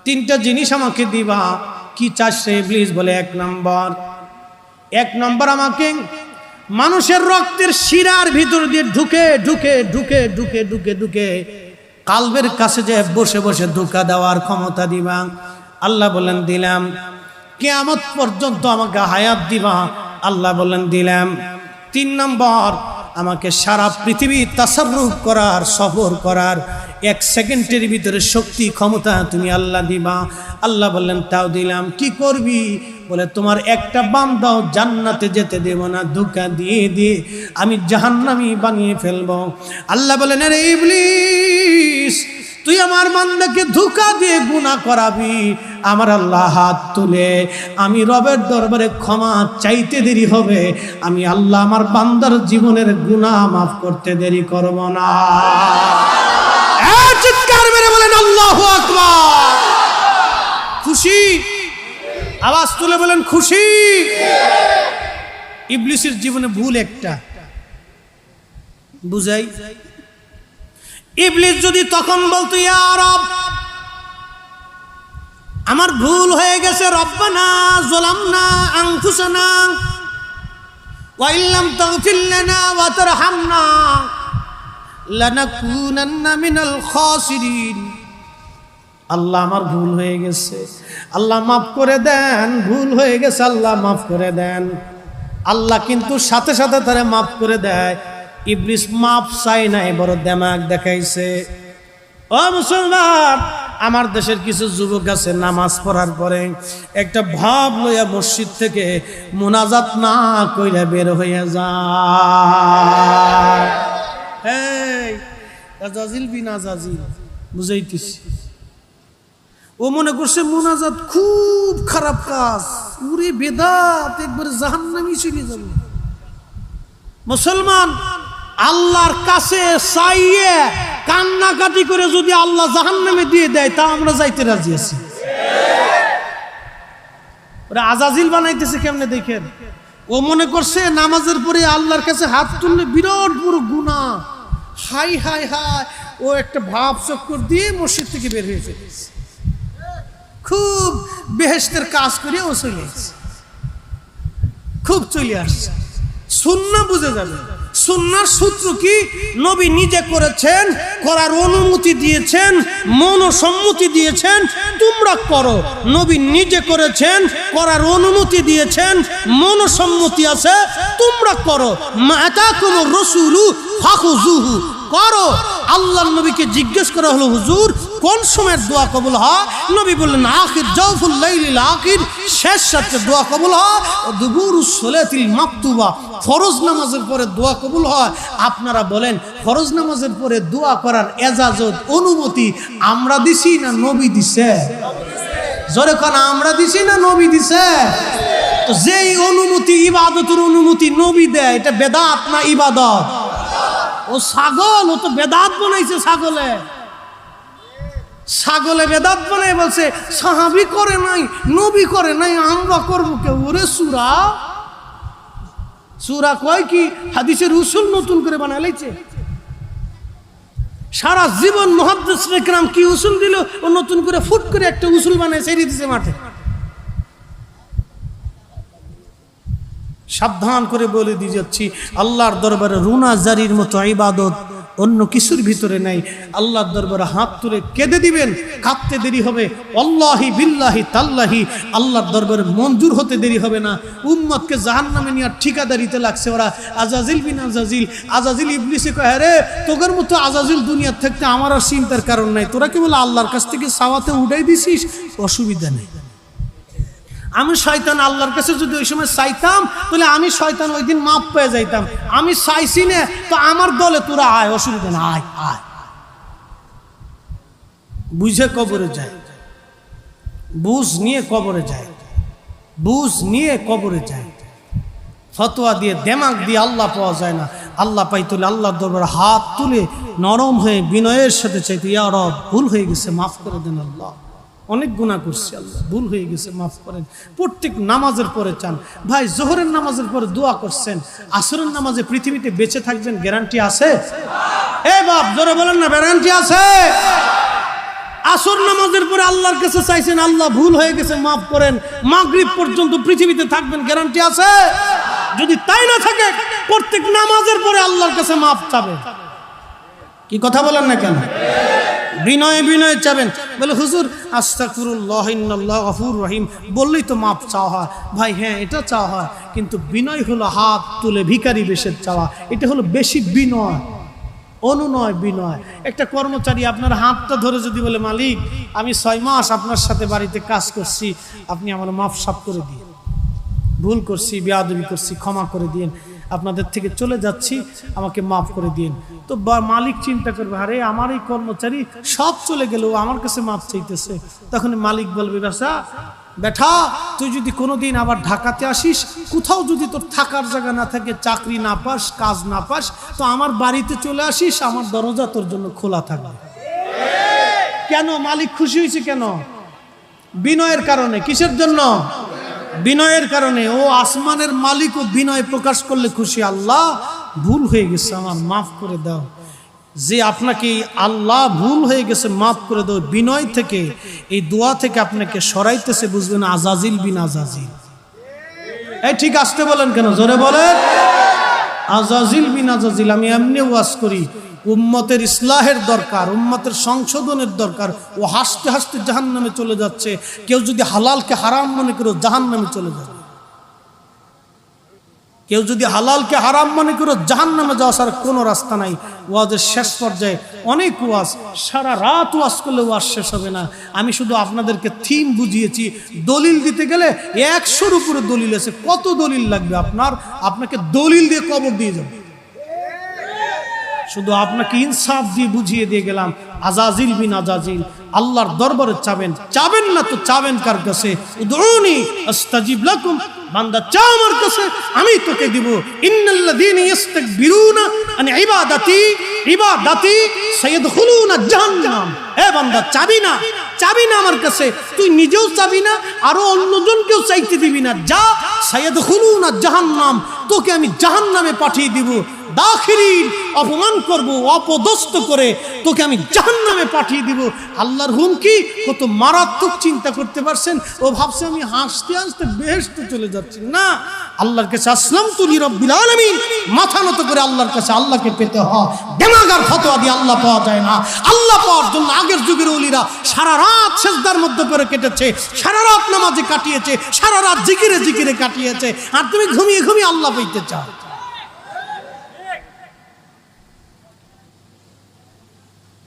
3টা জিনিস আমাকে দিবা। কি চাস রে? ইবলিস বলে, 1 নম্বর আমাকে মানুষের রক্তের শিরার ভিতর দিয়ে ঢুকে কালবের কাছে যে বসে বসে ধোঁকা দেওয়ার ক্ষমতা দিবা। আল্লাহ বলেন, দিলাম। কিয়ামত পর্যন্ত আমাকে হায়াত দিবা। আল্লাহ বলেন, দিলাম। 3 নম্বর, আমাকে সারা পৃথিবী তাসাররুফ করার, সফর করার 1 সেকেন্ডের ভিতরে শক্তি ক্ষমতা তুমি আল্লাহ দিবা। আল্লাহ বললেন, তাও দিলাম। কি করবি? বলে, তোমার একটা বান্দাও জান্নাতে যেতে দেব না, ধোঁকা দিয়ে আমি জাহান্নামী বানিয়ে ফেলবো। আল্লাহ বলেন, আরে ইবলিস, তুই আমার বান্দাকে ধোঁকা দিয়ে গুনাহ করাবি, আমার আল্লাহ হাত তুলে আমি রবের দরবারে ক্ষমা চাইতে দেরি হবে, আমি আল্লাহ আমার বান্দার জীবনের গুনাহ মাফ করতে দেরি করব না। চিৎকার মেরে বলেন আল্লাহু আকবার। খুশি? আওয়াজ তুলে বলেন খুশি। ইবলিসের জীবনে ভুল একটা বুঝাই। ইবলিস যদি তখন বলতো, ইয়া রব, আমার ভুল হয়ে গেছে, রব্বানা যালামনা আনফুসানা ওয়া ইল্লাম তাগফির লানা ওয়া তারহামনা লানাকুনান্না মিনাল খাসিরিন। আল্লাহ, আমার ভুল হয়ে গেছে, আল্লাহ মাফ করে দেন, ভুল হয়ে গেছে, আল্লাহ মাফ করে দেন। আল্লাহ কিন্তু সাথে সাথে তারে মাফ করে দেয়। ইবলিস মাফ চাই নাই, বড় দেমাগ দেখাইছে। ও মুসলমান, আমার দেশের কিছু যুবক আছে নামাজ পড়ার পরে একটা ভাব লইয়া মসজিদ থেকে মুনাজাত না কইরা বের হইয়া যায়। এই আজাজিল বিন আজাজিল বুঝাইতেছি, ও মনে করছে মুনাজাত খুব খারাপ কাজ, উরে বেদাত, একবারে জাহান্নামে চলে যাবে। মুসলমান, আল্লাহর কাছে চাইয়ে কান্নাকাটি করে যদি আল্লাহ জাহান্নামে দিয়ে দেয় তা আমরা যাইতে রাজি আছি। ওরা আজাজিল বানাইতেছে কেমনে দেখেন। ও মনে করছে নামাজের পরে আল্লাহর কাছে হাত তুললে বিরাট বড় গুনাহ। হাই হাই হাই, ও একটা ভাব চক্কর দিয়ে মসজিদ থেকে বের হয়ে ফেলেছে। খুব বেহেশতের কাজ করে ও চলে আসছে, খুব চলে আসছে। সুন্নাহ বুঝে যাবে। সুন্নাহর সূত্র কি? নবী নিজে করেছেন, করার অনুমতি দিয়েছেন, মনোসম্মতি দিয়েছেন, তোমরা করো। নবী নিজে করেছেন, করার অনুমতি দিয়েছেন, মনোসম্মতি আছে, তোমরা করো। মাতাকুমুর রাসূলু ফাখুযুহু, করো। আল্লাহর নবীকে জিজ্ঞেস করা হলো, হুজুর কোন সময়ের দোয়া কবুল হয়? নবী বললেন আখির জাওফুল লাইলিল আখির, শেষ রাতে দোয়া কবুল হয়। ও দুবুরুস সালাতিল মাকতুবা, ফরজ নামাজের পরে দোয়া কবুল হয়। আপনারা বলেন ফরজ নামাজের পরে দোয়া করার এজাজত, অনুমতি আমরা দিছি না নবী দিছে? জোরে কোন, আমরা দিছি না নবী দিছে? তো যেই অনুমতি, ইবাদতের অনুমতি নবী দেয়, এটা বেদাত না ইবাদত? ও ছাগল, ও তো বেদাত বানাইছে। ছাগলে বেদাত বানাই বলছে সাহাবী করে নাই, নবী করে নাই, আমরা করবো কে? ওরে সূরা কয় কি? হাদিসের উসুল নতুন করে বানাইছে। সারা জীবন মুহাদ্দিসিনে কেরাম কি উসুল দিল, ও নতুন করে ফুট করে একটা উসুল বানায় ছেড়ে দিছে মাঠে। সাবধান করে বলে দিয়ে যাচ্ছি, আল্লাহর দরবারে রুনা জারির মতো ইবাদত অন্য কিছুর ভিতরে নাই। আল্লাহর দরবারে হাত তুলে কেঁদে দিবেন, কাঁদতে দেরি হবে, আল্লাহি বিল্লাহি তাল্লাহি, আল্লাহর দরবারে মঞ্জুর হতে দেরি হবে না। উম্মতকে জাহান্নামে নিয়ে ঠিকাদারিতে লাগছে ওরা। আজাজিল বিন আজাজিল, আজাজিল ইবলিসে কয়, রে তোদের মতো আজাজিল দুনিয়ার থাকতে আমার আর চিন্তার কারণ নাই, তোরা কি বলে আল্লাহর কাছ থেকে সাওয়াতে উঠাই দিছিস, অসুবিধা নেই। আমি শয়তান আল্লাহর কাছে যদি ওই সময় চাইতাম, তাহলে আমি শয়তান ওই দিন মাপ পেয়ে যাইতাম। আমি চাইছি না, তো আমার দলে তোরা আয়, অসুবিধা না, আয় আয়। বুঝে কবরে যায়, বুঝ নিয়ে কবরে যায়, বুঝ নিয়ে কবরে যায়। ফতোয়া দিয়ে, দেমাগ দিয়ে আল্লাহ পাওয়া যায় না। আল্লাহ পাই তুলে আল্লাহর দরবারে হাত তুলে নরম হয়ে বিনয়ের সাথে চাইতে, ইয়া রব ভুল হয়ে গেছে, মাফ করে দেন আল্লাহ, অনেক গুনাহ করছি আল্লাহ, ভুল হয়ে গেছে, মাফ করেন। প্রত্যেক নামাজের পরে চান। ভাই জোহরের নামাজের পরে দোয়া করছেন, আসরের নামাজে পৃথিবীতে বেঁচে থাকবেন, গ্যারান্টি আছে? এ বাপ জোরে বলেন না, গ্যারান্টি আছে? আসর নামাজের পরে আল্লাহর কাছে চাইছেন, আল্লাহ ভুল হয়ে গেছে, মাফ করেন, মাগরিব পর্যন্ত পৃথিবীতে থাকবেন, গ্যারান্টি আছে? যদি তাই না থাকে, প্রত্যেক নামাজের পরে আল্লাহর কাছে মাফ চাবে। কি কথা বলেন না কেন? বিনয়ে বিনয়ে চাবেন। বলে হুজুর আস্তাগফিরুল্লাহ ইন্নাল্লাহ গফুর রহিম বললেই তো মাপ চাওয়া হয়। ভাই হ্যাঁ, এটা চাওয়া হয়, কিন্তু বিনয় হলো হাত তুলে ভিখারি বেশের চাওয়া। এটা হলো বেশি বিনয়, অনুনয় বিনয়। একটা কর্মচারী আপনার হাতটা ধরে যদি বলে, মালিক আমি 6 মাস আপনার সাথে বাড়িতে কাজ করছি, আপনি আমার মাফ সাফ করে দিন, ভুল করছি, বেয়াদবি করছি, ক্ষমা করে দিন, আপনাদের থেকে চলে যাচ্ছি, আমাকে মাফ করে দিন। তো মালিক চিন্তা করবে, আরে আমার এই কর্মচারী সব চলে গেল, আমার কাছে মাফ চাইতেছে। তখন মালিক বলবে, বেটা তুই যদি কোনোদিন আবার ঢাকাতে আসিস, কোথাও যদি তোর থাকার জায়গা না থাকে, চাকরি না পাস, কাজ না পাস, তো আমার বাড়িতে চলে আসিস, আমার দরজা তোর জন্য খোলা থাকবে। কেন? মালিক খুশি হয়েছে কেন? বিনয়ের কারণে। কিসের জন্য? বিনয়ের কারণে। ও আসমানের মালিক ও বিনয় প্রকাশ করলে খুশি, আল্লাহ ভুল হয়ে গেছে, আমার মাফ করে দাও। যে আপনাকে আল্লাহ ভুল হয়ে গেছে মাফ করে দাও, বিনয় থেকে, এই দোয়া থেকে আপনাকে সরাইতেছে, বুঝবেন আজাজিল বিন আজাজিল। এই ঠিক আসতে বলেন কেন? জোরে বলেন, আজাজিল বিন আজাজিল। আমি এমনি ওয়াজ করি, উম্মতের ইসলাহের দরকার, উম্মতের সংশোধনের দরকার। ও হাসতে হাসতে জাহান্নামে চলে যাচ্ছে। কেউ যদি হালালকে হারাম মনে করে জাহান্নামে চলে যাবে। কেউ যদি হালালকে হারাম মনে করে জাহান্নামে যাওয়ার কোনো রাস্তা নাই। ওয়াজের শেষ পর্যায়ে অনেক ওয়াজ, সারা রাত ওয়াজ করলে ওয়াজ শেষ হবে না। আমি শুধু আপনাদেরকে থিম বুঝিয়েছি। দলিল দিতে গেলে 100-র উপরে দলিল আছে। কত দলিল লাগবে আপনাকে দলিল দিয়ে কবর দিয়ে যাবে। শুধু আপনাকে ইনসাফ দিয়ে বুঝিয়ে দিয়ে গেলাম। আজাজিল বিন আজাজিল, আল্লাহর দরবারে চাবেন না তো চাবেন কার কাছে? উদউনি আস্তাজিব লাকুম, বান্দা চা আমার কাছে, আমি তোকে দিব। ইন্নাল্লাযীনা ইস্তাকবিরুনা আন ইবাদাতি সায়াদখুলুনা জাহান্নাম। এ বান্দা, চাবি না আমার কাছে, তুই নিজেও চাবি না, আরো অন্যজনকেও চাইতে দিবি না। যা, সায়াদখুলুনা জাহান্নাম, তোকে আমি জাহান্নামে পাঠিয়ে দিব। দাখিরিন, অপমান করব, অপদস্থ করে তোকে আমি জাহান্নামে পাঠিয়ে দিব। আল্লাহর হুমকি কত মারাত্মক চিন্তা করতে পারছেন? ও ভাবছে আমি হাসতে হাসতে বেহেশতে চলে যাচ্ছি। না, আল্লাহর কাছে আসলামতু লিরাব্বিল আলামিন, মাথা নত করে আল্লাহর কাছে আল্লাহকে পেতে হয়। দেমাগার ফতোয়া দিয়ে আল্লাহ পাওয়া যায় না। আল্লাহ পাওয়ার জন্য আগের যুগের ওলিরা সারা রাত সেজদার মধ্যে পড়ে কেটেছে, সারা রাত নামাজে কাটিয়েছে, সারা রাত জিকিরে কাটিয়েছে। আর তুমি ঘুমিয়ে আল্লাহ পেতে চাও।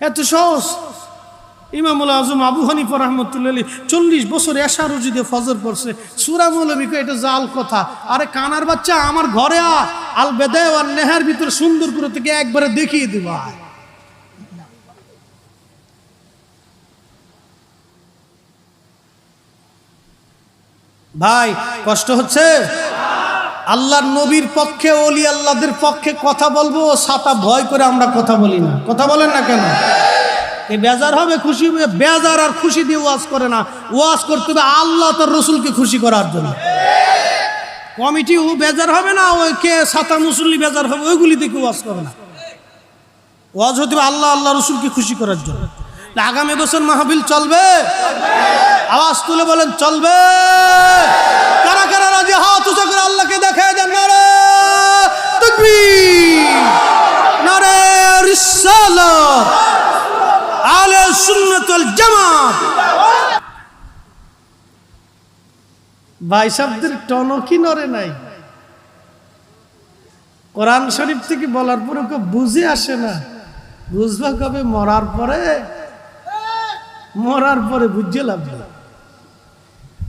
এত সহজ। ইমামুল আজম আবু হানিফা রাহমাতুল্লাহ 40 বছর এশা রুজি দিয়ে ফজর পড়ছে। সূরা মৌলবীকে এটা জাল কথা। আরে কানার বাচ্চা, আমার ঘরে আল বেদায় ওয়ান নেহার ভিতরে সুন্দর করে থেকে একবারে দেখিয়ে দিবা। ভাই কষ্ট হচ্ছে? আল্লাহর নবীর পক্ষে, ওলি আল্লাহদের পক্ষে কথা বলবো, ছাতা ভয় করে আমরা কথা বলি না। কথা বলেন না কেন? এই বেজার হবে, খুশি হবে। বেজার আর খুশি দিয়ে ওয়াজ করে না। ওয়াজ করতে হবে আল্লাহ তার রসুলকে খুশি করার জন্য। কমিটি ও বেজার হবে না, ওই কে ছাতা মুসল্লি বেজার হবে, ওইগুলি দেখে ওয়াজ করে না। ওয়াজ হতে হবে আল্লাহ রসুলকে খুশি করার জন্য। আগামী বছর মাহফিল চলবে? আওয়াজ তুলে বলেন চলবে। কারা কারা রাজি? হাত উঁচা করে আল্লাহকে দেখায় দেন। নারে তাকবীর, নারে রিসালাত, আহলে সুন্নাত ওয়াল জামাত। ভাই সাহেবদের টনকি নড়ে নাই। কোরআন শরীফ থেকে বলার পরে কেউ বুঝে আসে না। বুঝবা কবে? মরার পরে বুঝে লাগবে।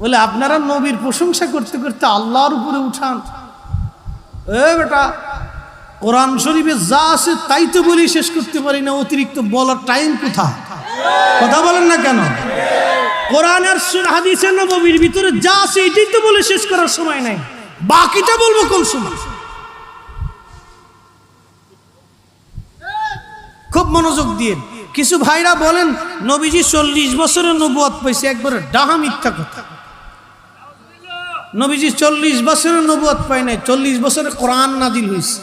বলে আপনারা নবীর প্রশংসা করতে করতে আল্লাহর উপরে উঠান। এ বেটা, কোরআন শরীফে যা আছে তাই তো বলি শেষ করতে পারি না, অতিরিক্ত বলার টাইম কোথায়? কথা বলেন না কেন? কোরআন আর হাদিসে নববীর ভিতরে যা আছে এটাই তো বলে শেষ করার সময় নাই। বাকিটা বলবো কোন সময়? খুব মনোযোগ দিয়ে। কিছু ভাইরা বলেন নবীজি 40 বছরের নবুয়ত পাইছে। একবারে ডাহা মিথ্যা কথা। নবীজি 40 বছরের নবুয়ত পায় নাই। 40 বছরে কোরআন নাজিল হয়েছে।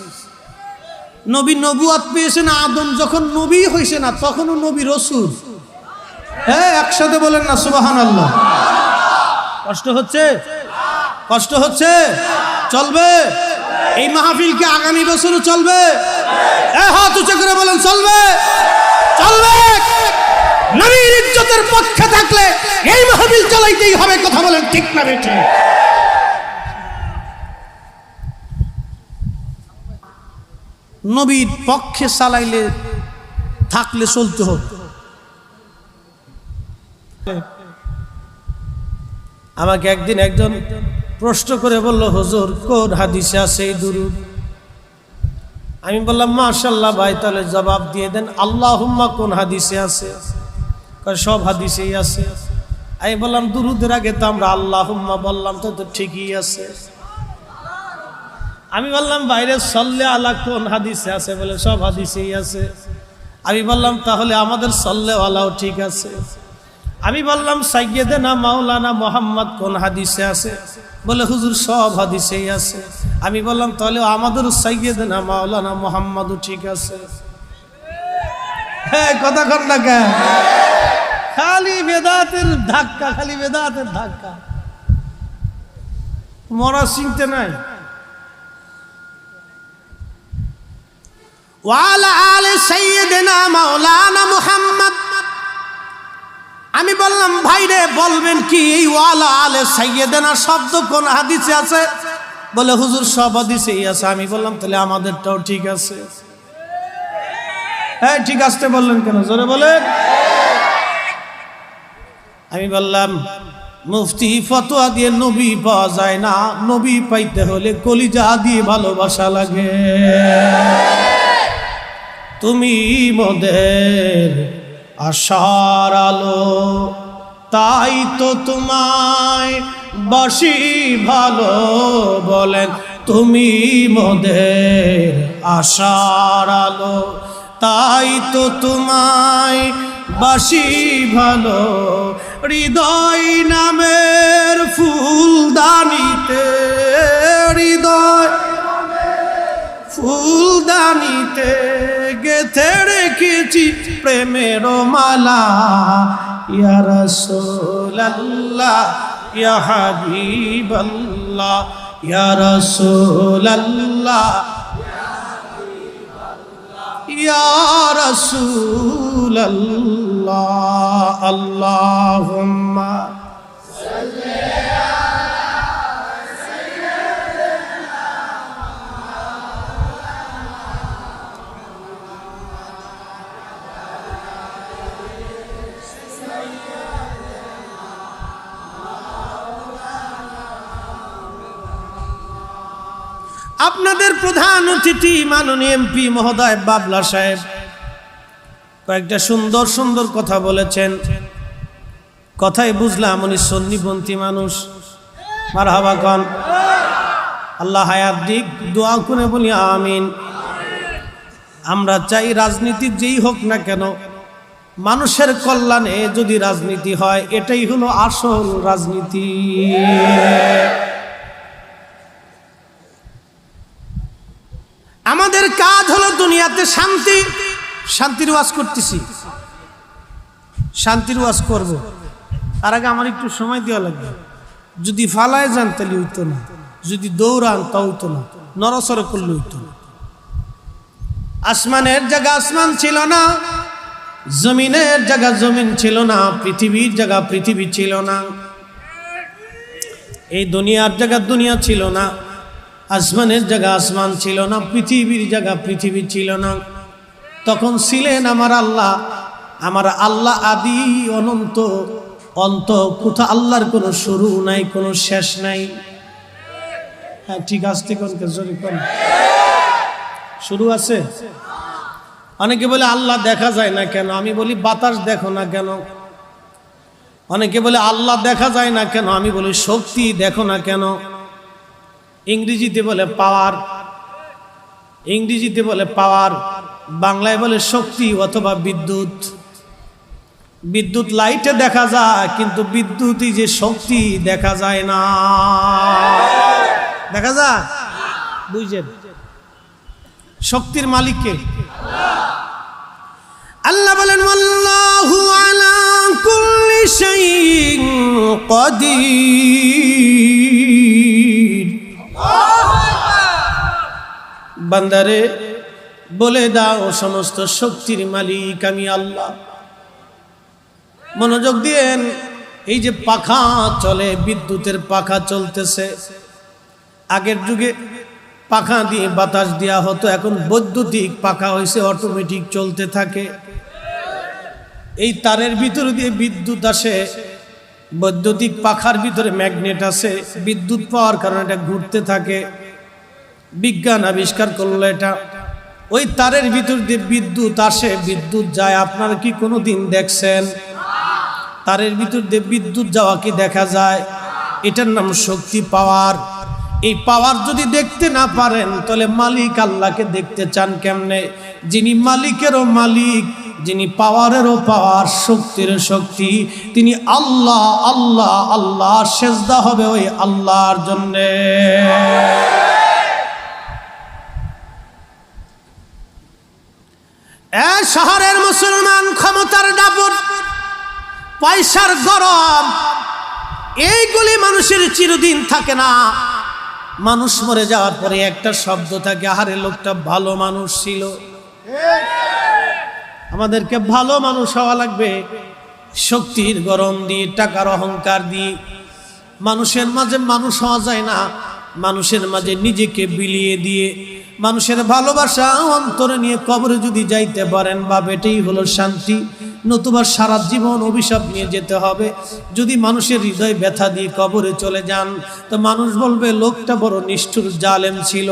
নবী নবুয়ত পেয়েছেন আদম যখন নবী হয়েছে না, তখনও নবী রসুল। হ্যাঁ, একসাথে বলেন না সুবহানাল্লাহ। কষ্ট হচ্ছে? চলবে এই মাহফিল কি আগামী বছরও চলবে? হাত উঁচু করে বলেন চলবে। নবীর ইজ্জতের পক্ষে থাকলে এই মাহফিল চালাইতেই হবে। কথা বলেন ঠিক না বেঠিক? নবীর পক্ষে চালাইলে থাকলে চলতে হবে। আমাকে একদিন একজন প্রশ্ন করে বলল, হুজুর কোন হাদিসে আছে এই দুরূদ? আমি বললাম মাশাআল্লাহ ভাই, তাহলে জবাব দিয়ে দেন আল্লাহুম্মা কোন হাদিসে আছে? সব হাদিসেই আছে। আমি বললাম দুরূদের আগে তো আমরা আল্লাহুম্মা বললাম, তো ঠিকই আছে। আমি বললাম বাইরে সাল্লে আলা কোন হাদিসে আছে? বলে সব হাদিসেই আছে। আমি বললাম তাহলে আমাদের সাল্লে আলাও ঠিক আছে। আমি বললাম সাইয়্যিদানা মাওলানা মুহাম্মদ কোন হাদিসে আছে? বলে হুজুর সব হাদিসেই আছে। আমি বললাম তাহলে আমাদের সাইয়্যিদানা মাওলানা মুহাম্মদও ঠিক আছে। হ্যাঁ, কথা কর না কেন? খালি বেদাতের ধাক্কা। মরা চিনতে নাই। ওয়ালা আলে সাইয়্যিদানা মাওলানা মুহাম্মদ। আমি বললাম ভাইরে বলবেন কি এই ওয়ালা আলে সাইয়্যিদানা শব্দ কোন হাদিসে আছে? বলে হুজুর সব হাদিসেই আছে। আমি বললাম তাহলে আমাদেরটাও ঠিক আছে। হ্যাঁ ঠিক আছে বললেন কেন, জোরে বলেন। আমি বললাম মুফতি ফতোয়া দিয়ে নবী পাওয়া যায় না, নবী পাইতে হলে কলিজা দিয়ে ভালোবাসা লাগে। তুমি মোদের আশার আলো, তাই তো তোমায় বাসি ভালো। বলেন তুমি মোদের আশার আলো, তাই তো তোমায় বাসি ভালো। হৃদয় নামের ফুলদানিতে, হৃদয় ফুলদানিতে গেথে রেখেছি প্রেমের মালা। ইয়া রাসূলুল্লাহ ইয়া হাবিবাল্লাহ, ইয়া রাসূলুল্লাহ ইয়া রাসূলুল্লাহ। আল্লাহুম্মা সাল্লি আপনাদের প্রধান অতিথি মাননীয় এমপি মহোদয় বাবলা সাহেব কয়েকটা সুন্দর সুন্দর কথা বলেছেন। কথাই বুঝলাম উনি সুন্নিপন্থী মানুষ। মারহাবা কন। আল্লাহ হায়াত দিক, দোয়া করে বলি আমিন। আমরা চাই রাজনীতি যেই হোক না কেন, মানুষের কল্যাণে যদি রাজনীতি হয় এটাই হলো আসল রাজনীতি। আমাদের কাজ হলো দুনিয়াতে শান্তি, শান্তির ওয়াজ করতেছি, শান্তির ওয়াজ করব। তার আগে আমার একটু সময় দেওয়া লাগবে। যদি ফালায় যান তাহলে হইতো না, যদি দৌড়ান তা হইতো না, নড়াচড়া করলে হইতো না। আসমানের জায়গা আসমান ছিল না, জমিনের জায়গা জমিন ছিল না, পৃথিবীর জায়গা পৃথিবী ছিল না, এই দুনিয়ার জায়গা দুনিয়া ছিল না, আসমানের জায়গা আসমান ছিল না, পৃথিবীর জায়গা পৃথিবী ছিল না। তখন ছিলেন আমার আল্লাহ। আমার আল্লাহ আদি অনন্ত, অন্ত, কোথা আল্লাহর কোনো শুরু নাই, কোনো শেষ নাই। হ্যাঁ ঠিক আছে, শুরু আছে। অনেকে বলে আল্লাহ দেখা যায় না কেন, আমি বলি বাতাস দেখো না কেন। অনেকে বলে আল্লাহ দেখা যায় না কেন, আমি বলি শক্তি দেখো না কেন। ইংরেজিতে বলে পাওয়ার, ইংরেজিতে বলে পাওয়ার, বাংলায় বলে শক্তি অথবা বিদ্যুৎ। বিদ্যুৎ লাইটে দেখা যায়, কিন্তু বিদ্যুৎই যে শক্তি দেখা যায় না। দেখা যায়? বুঝছেন? শক্তির মালিককে আল্লাহ বলেন আল্লাহু আলা কুল্লি শাইইন কাদির। বান্দারে বলে দাও সমস্ত শক্তির মালিক আমি আল্লাহ। মনোযোগ দিয়েন। এই যে পাখা চলে, বিদ্যুতের পাখা চলতেছে। আগের যুগে পাখা দিয়ে বাতাস দেওয়া হতো, এখন বৈদ্যুতিক পাখা হয়েছে, অটোমেটিক চলতে থাকে। এই তারের ভিতরে দিয়ে বিদ্যুৎ আসে, বৈদ্যুতিক পাখার ভিতরে ম্যাগনেট আছে, বিদ্যুৎ পাওয়ার কারণে এটা ঘুরতে থাকে। বিজ্ঞান আবিষ্কার করলো এটা। ওই তারের ভিতর দিয়ে বিদ্যুৎ আসে, বিদ্যুৎ যায়। আপনারা কি কোনোদিন দেখছেন তারের ভিতর দিয়ে বিদ্যুৎ যাওয়া? কি দেখা যায়? এটার নাম শক্তি, পাওয়ার। এই পাওয়ার যদি দেখতে না পারেন তাহলে মালিক আল্লাহকে দেখতে চান কেমনে? যিনি মালিকেরও মালিক, যিনি পাওয়ারেরও পাওয়ার, শক্তির শক্তি, তিনি আল্লাহ। আল্লাহ আল্লাহ, সেজদা হবে ওই আল্লাহর জন্যে। শহরের মুসলমান ক্ষমতার দাপট, পয়সার গরম, এইগুলি মানুষের চিরদিন থাকে না। মানুষ মরে যাওয়ার পরে একটা শব্দ থাকে, আরে লোকটা ভালো মানুষ ছিল। আমাদেরকে ভালো মানুষ হওয়া লাগবে। শক্তির গরম দিয়ে, টাকার অহংকার দিয়ে মানুষের মাঝে মানুষ হওয়া যায় না। মানুষের মাঝে নিজেকে বিলিয়ে দিয়ে মানুষের ভালোবাসা অন্তরে নিয়ে কবরে যদি যাইতে পারেন, বাপ, এটাই হলো শান্তি। নতুবা সারা জীবন অভিশাপ নিয়ে যেতে হবে। যদি মানুষের হৃদয় ব্যথা দিয়ে কবরে চলে যান, তো মানুষ বলবে লোকটা বড় নিষ্ঠুর জালেম ছিল,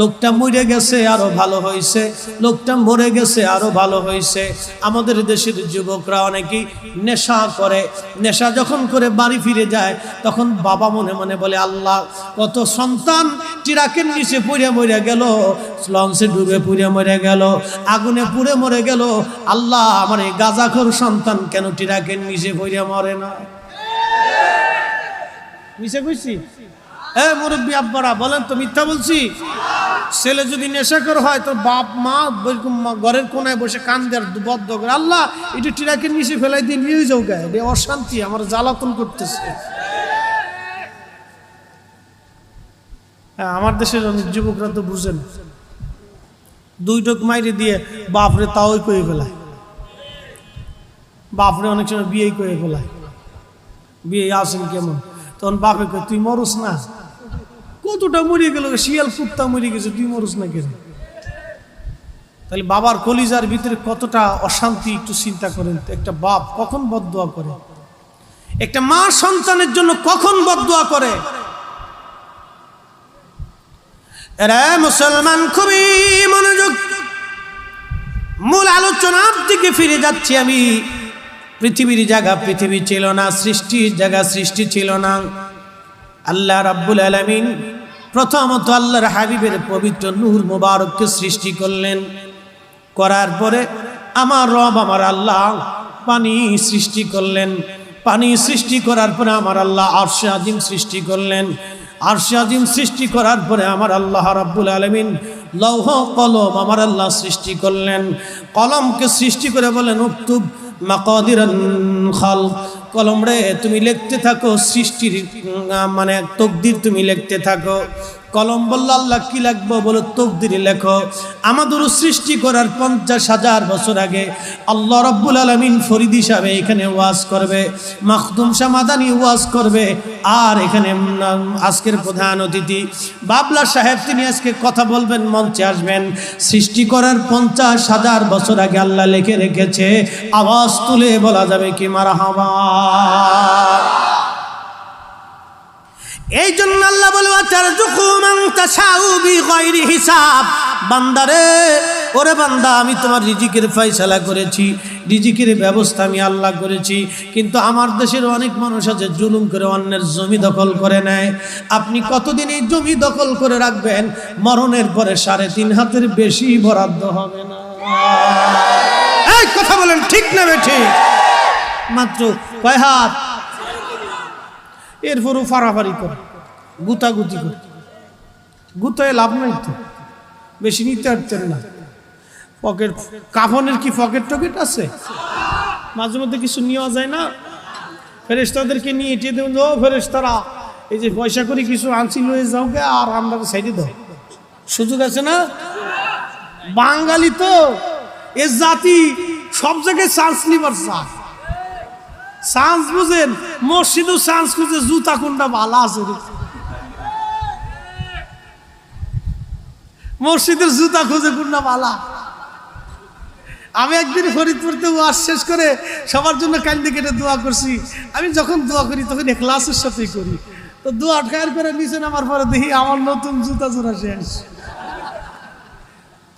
লোকটা মরে গেছে আরো ভালো হয়েছে, লোকটা মরে গেছে আরো ভালো হয়েছে। আমাদের দেশের যুবকরা অনেকেই নেশা করে, নেশা যখন করে বাড়ি ফিরে যায়, তখন বাবা মনে মনে বলে, আল্লাহ, কত সন্তান ট্রাকের নিচে পুড়ে মরে গেল, লঞ্চে ডুবে পুড়ে মরে গেল, আগুনে পুড়ে মরে গেল। আল্লাহ, আমার এই গাঁজাখোর সন্তান কেন ট্রাকের নিচে পুড়ে মরে না? মিশে কইছি? মুরব্বী আব্বারা বলেন তো, মিথ্যা বলছি? ছেলে যদি নেশাখোর হয়, তো বাপ মা ঘরের কোনায় বসে কান্দে আর বদ্ধ করে, আল্লাহ, এটা ট্রাকের নিচে ফেলাই দিয়ে নিয়ে যাও গায়ে, অশান্তি, আমার জ্বালাতন করতেছে। আমার দেশের অনেক যুবকরা তো বুঝেন, দুই টোক মাইরে দিয়ে বাপরে তাও কয়ে ফেলায়, বাপরে অনেক সময় বিয়ে করে ফেলায়, বিয়ে আসেন কেমন, তখন বাপে কয়, তুই মরুস না? কতটা মরিয়ে গেল, শিয়াল কুত্তা মরে গেছে, তুই মরুস না কেন? তাহলে বাবার কলিজার ভিতরে কতটা অশান্তি একটু চিন্তা করেন। একটা বাপ কখন বদদুয়া করে, একটা মা সন্তানের জন্য কখন বদদুয়া করে। এরা মুসলমান, খুবই মনোযোগ, মূল আলোচনার দিকে ফিরে যাচ্ছি আমি। পৃথিবীর জায়গা পৃথিবী ছিল না, সৃষ্টির জায়গা সৃষ্টি ছিল না। আল্লাহ রাব্বুল আলামিন প্রথমত আল্লাহর হাবিবের পবিত্র নূর মুবারককে সৃষ্টি করলেন। করার পরে আমার রব, আমার আল্লাহ পানি সৃষ্টি করলেন। পানি সৃষ্টি করার পরে আমার আল্লাহ আরশে আজিম সৃষ্টি করলেন। আরশে আজিম সৃষ্টি করার পরে আমার আল্লাহ রাব্বুল আলামিন লৌহ কলম আমার আল্লাহ সৃষ্টি করলেন। কলমকে সৃষ্টি করে বলেন, উক্তুব মাকাদিরান খালক, কলম রে তুমি লিখতে থাকো সৃষ্টির মানে তকদির, তুমি লিখতে থাকো। কলম বলল, আল্লাহ কি লিখবো? বলো তকদির লেখো। আমাদের সৃষ্টি করার 50,000 বছর আগে আল্লাহ রাব্বুল আলামিন ফরিদ হিসাবে এখানে ওয়াজ করবে, মাখদুম শাহ মাদানী ওয়াজ করবে, আর এখানে আজকের প্রধান অতিথি বাবলা সাহেব, তিনি আজকে কথা বলবেন, মঞ্চে আসবেন। সৃষ্টি করার 50,000 বছর আগে আল্লাহ লিখে রেখেছে, আওয়াজ তুলে বলা যাবে কি মারহাবা। এই জন্য আল্লাহ বলে, হিসাব। বান্দারে, ওরে বান্দা, আমি তোমার রিজিকের ফয়সালা করেছি, রিজিকের ব্যবস্থা আমি আল্লাহ করেছি। কিন্তু আমার দেশের অনেক মানুষ আছে জুলুম করে অন্যের জমি দখল করে নেয়। আপনি কতদিন এই জমি দখল করে রাখবেন? মরণের পরে 3.5 হাতের বেশি বরাদ্দ হবে না। এই কথা বলেন, ঠিক না বেঠিক? মাত্র কয় হাত? এরপরও ফাড়াফাড়ি করে, গুতাগুতি করে, গুতায় লাভ নাই তো, বেশি নিতে পারতেন না। পকেট কাফনের কি পকেট টকেট আছে? মাঝে মধ্যে কিছু নেওয়া যায় না? ফেরেশতাদেরকে নিয়ে এটিয়ে দেবেন, ও ফেরেশতারা, এই যে পয়সা করে কিছু আনছি লয়ে যাও গে, আর আমরা সাইডে দাও, সুযোগ আছে না? বাঙালি তো এ জাতি সব জায়গায় চান্স নিবার চায়। চান্স বুঝেন, মসজিদও চান্স খুঁজে, জুতা কোনটা ভালো আছে, মসজিদের জুতা খুঁজে কোনটা ভালো। আমি একদিন ফরিদপুরতে ওয়াজ শেষ করে সবার জন্য কান্দে কেটে দোয়া করছি। আমি যখন দোয়া করি তখন ইখলাসের সাথেই করি। তো দোয়া খায়ের করে নিচে নামার পরে দেখি আমার নতুন জুতা জোড়া শেষ।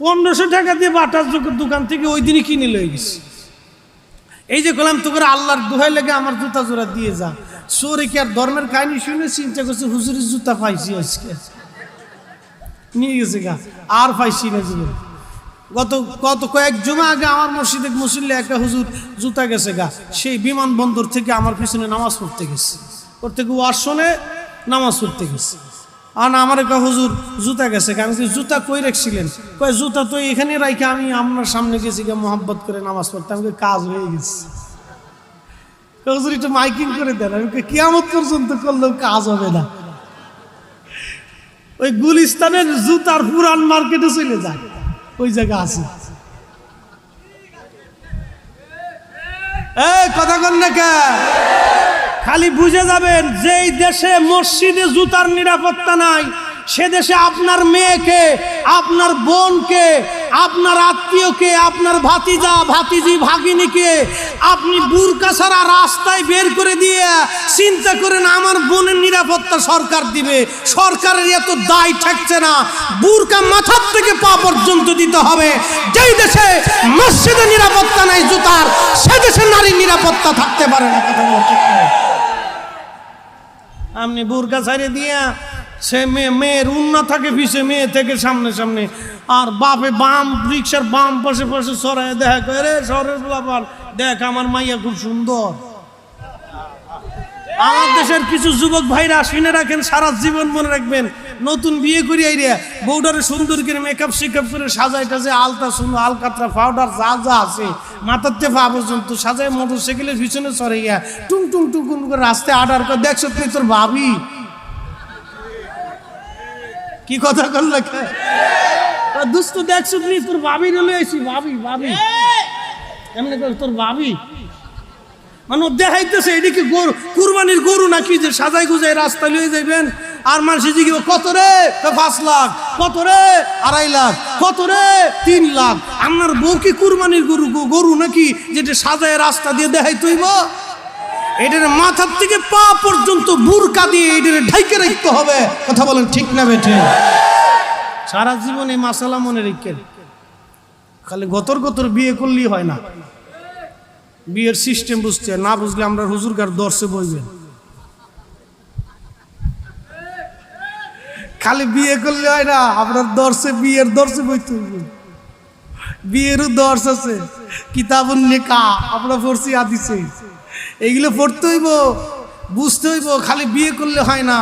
1500 টাকা দিয়ে বাটার দোকান থেকে ওই দিনই কিনে লয়ে গেছি। এই যে বললাম, তো করে আল্লাহর দোহাই লেগে আমার জুতা জোড়া দিয়ে যা। সোরে কি আর ধর্মের কাহিনী শুনে চিন্তা করছে, হুজুরের জুতা পাইছি আজকে, নিয়ে গেছে গা, আর পাইছি না জীবন। গত কয়েক জমা আগে আমার মসজিদে মুসল্লি একটা হুজুর জুতা গেছে গা, সেই বিমানবন্দর থেকে আমার পিছনে নামাজ পড়তে গেছে, ওর থেকে ওয়াজ শুনে নামাজ পড়তে গেছে। আর আমার একটা হুজুর জুতা গেছে, আমি জুতা কই রাখছিলেন? কয় জুতা তো এখানে রাখি আমি আপনার সামনে গেছি গা মোহাব্বত করে নামাজ পড়তে। আমাকে কাজ হয়ে গেছে। হুজুর একটু মাইকিং করে দেন। আমি কিয়ামত পর্যন্ত করলেও কাজ হবে না। ওই গুলিস্তানের জুতার পুরান মার্কেটে চলে যায়, ওই জায়গা আছে। এই কথা কন না কে? খালি বুঝে যাবেন, যেই দেশে মসজিদে জুতার নিরাপত্তা নাই সে দেশে আপনার মেয়েকে, আপনার বোনকে, আপনার আত্মীয়কে, আপনার ভাতিজা ভাতিজি ভাগিনীকে আপনি বুরকা ছাড়া রাস্তায় বের করে দিয়ে চিন্তা করেন আমার বোনের নিরাপত্তা সরকার দিবে। সরকারের এত দায় থাকছে না, বুরকা মাথার থেকে পা পর্যন্ত দিতে হবে। যেই দেশে মসজিদে নিরাপত্তা নাই জুতার, সে দেশে নারীর নিরাপত্তা থাকতে পারে না। কথা বলা ঠিক না। আপনি বুরকা ছাড়িয়ে দিয়া সে মেয়ের উন্না থাকে পিছে, মেয়ে থেকে সামনে সামনে, আর বাপে বাম রিক্সার বাম পাশে পাশে সরাই দেখা করে সরের লাভান দেখ আমার মাইয়া খুব সুন্দর। আমার দেশের কিছু যুবক ভাইরা শুনে রাখেন, সারা জীবন মনে রাখবেন, নতুন বিয়ে করি আইরিয়া বউডারে সুন্দর করে মেকআপ শিকআপ করে সাজাই টাজে আলতা শুনো আলকাতরা পাউডার যা যা আছে মাথার থেকে পা পর্যন্ত সাজায় মোটরসাইকেলের পিছনে চড়াইয়া টুং টুং টুং করে রাস্তায় আডার করে দেখছো তুই তোর ভাবি কি কথা করলে দুস্থ দেখছো তুই তোর ভাবি রলে আইসি ভাবি ভাবি এমনি করে তোর ভাবি মানে দেখাইতেছে এদিকে গরু কুরবানির গরু নাকি যে সাজাই গুজাই রাস্তা লিয়ে যাইবেন। আর মানুষ জিজ্ঞেস কত রে 5 লাখ, কত রে 2.5 লাখ, কত রে 3 লাখ। আপনার বউ কি কুরবানির গরু নাকি যেটা সাজায় রাস্তা দিয়ে দেখাই তৈব? এটার মাথার থেকে পা পর্যন্ত বুরকা দিয়ে এটার ঢাইকে রাখতে হবে। কথা বলেন ঠিক না বেঠে? সারা জীবন এই মাসালা মনে রেখেন। খালি গতর গতর বিয়ে করলেই হয় না, বিয়ের সিস্টেম বুঝতে না বুঝলে আমরা হুজুরগার দর্শে বইবেন। খালি বিয়ে করলে হয় না, আপনার দর্শে বিয়ের দর্শে বইতে হইব। বিয়েরও দর্শ আছে, কিতাবুন নিকাহ আমরা পড়ছি হাদিসে, এইগুলো পড়তে হইব, বুঝতে হইব। খালি বিয়ে করলে হয় না।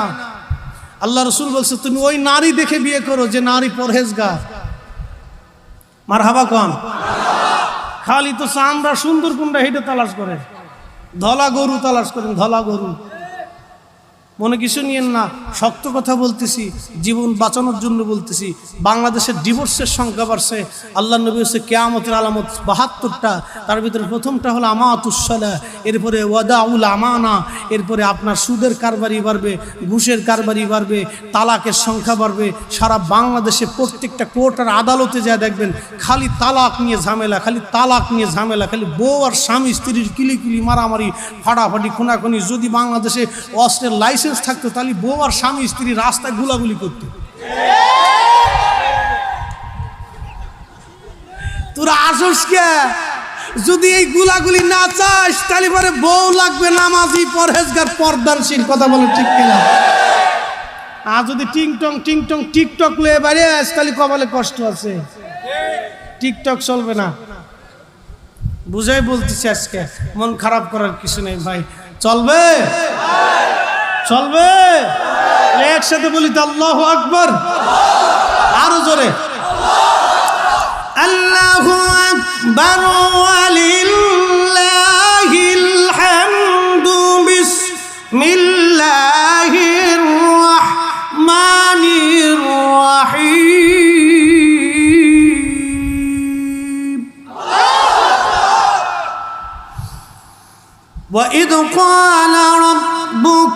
আল্লাহ রসুল বলছে তুমি ওই নারী দেখে বিয়ে করো যে নারী পরহেজগার। মারহাবা কোন? খালি তো চামড়া সুন্দর কোনটা হেঁটে তালাশ করে, ধলা গরু তালাশ করেন, ধলা গরু। মনে কিছু নিয়েন না, শক্ত কথা বলতেছি, জীবন বাঁচানোর জন্য বলতেছি। বাংলাদেশের ডিভোর্সের সংখ্যা বাড়ছে। আল্লাহ নবী হচ্ছে কিয়ামতের আলামত 72টা, তার ভিতরে প্রথমটা হলো আমাতুসসালাহ, এরপরে ওয়াদাউল আমানা, এরপরে আপনার সুদের কারবারি বাড়বে, ঘুষের কারবারি বাড়বে, তালাকের সংখ্যা বাড়বে। সারা বাংলাদেশে প্রত্যেকটা কোর্ট আর আদালতে যা দেখবেন খালি তালাক নিয়ে ঝামেলা, খালি তালাক নিয়ে ঝামেলা, খালি বউ আর স্বামী স্ত্রীর কিলিকিলি মারামারি ফাটাফাটি খুনাখুনি। যদি বাংলাদেশে অস্ত্রের লাইসেন্স থাকতো তাহলে বউ আর স্বামী স্ত্রী রাস্তায় গুলাগুলি করতো। তোরা আসস কে? যদি এই গুলাগুলি না চাস তাহলে পরে বউ লাগবে নামাজি পরহেজগার পর্দানশীল। কথা বলে ঠিক কিনা? আর যদি টিংটং টিকটক লয়ে বাইরে আস তাহলে কপালে কষ্ট আছে, টিকটক চলবে না। বুঝাই বলতেছি, আজকে মন খারাপ করার কিছু নেই ভাই, চলবে চলবে। একসাথে বলি তো আল্লাহু আকবার, আরো জোরে আল্লাহু আকবার ওয়ালিল্লাহিল হামদু বিসমিল্লাহির রাহমানির রাহিম। ওয়া ইয ক্বালা রাব্বুকা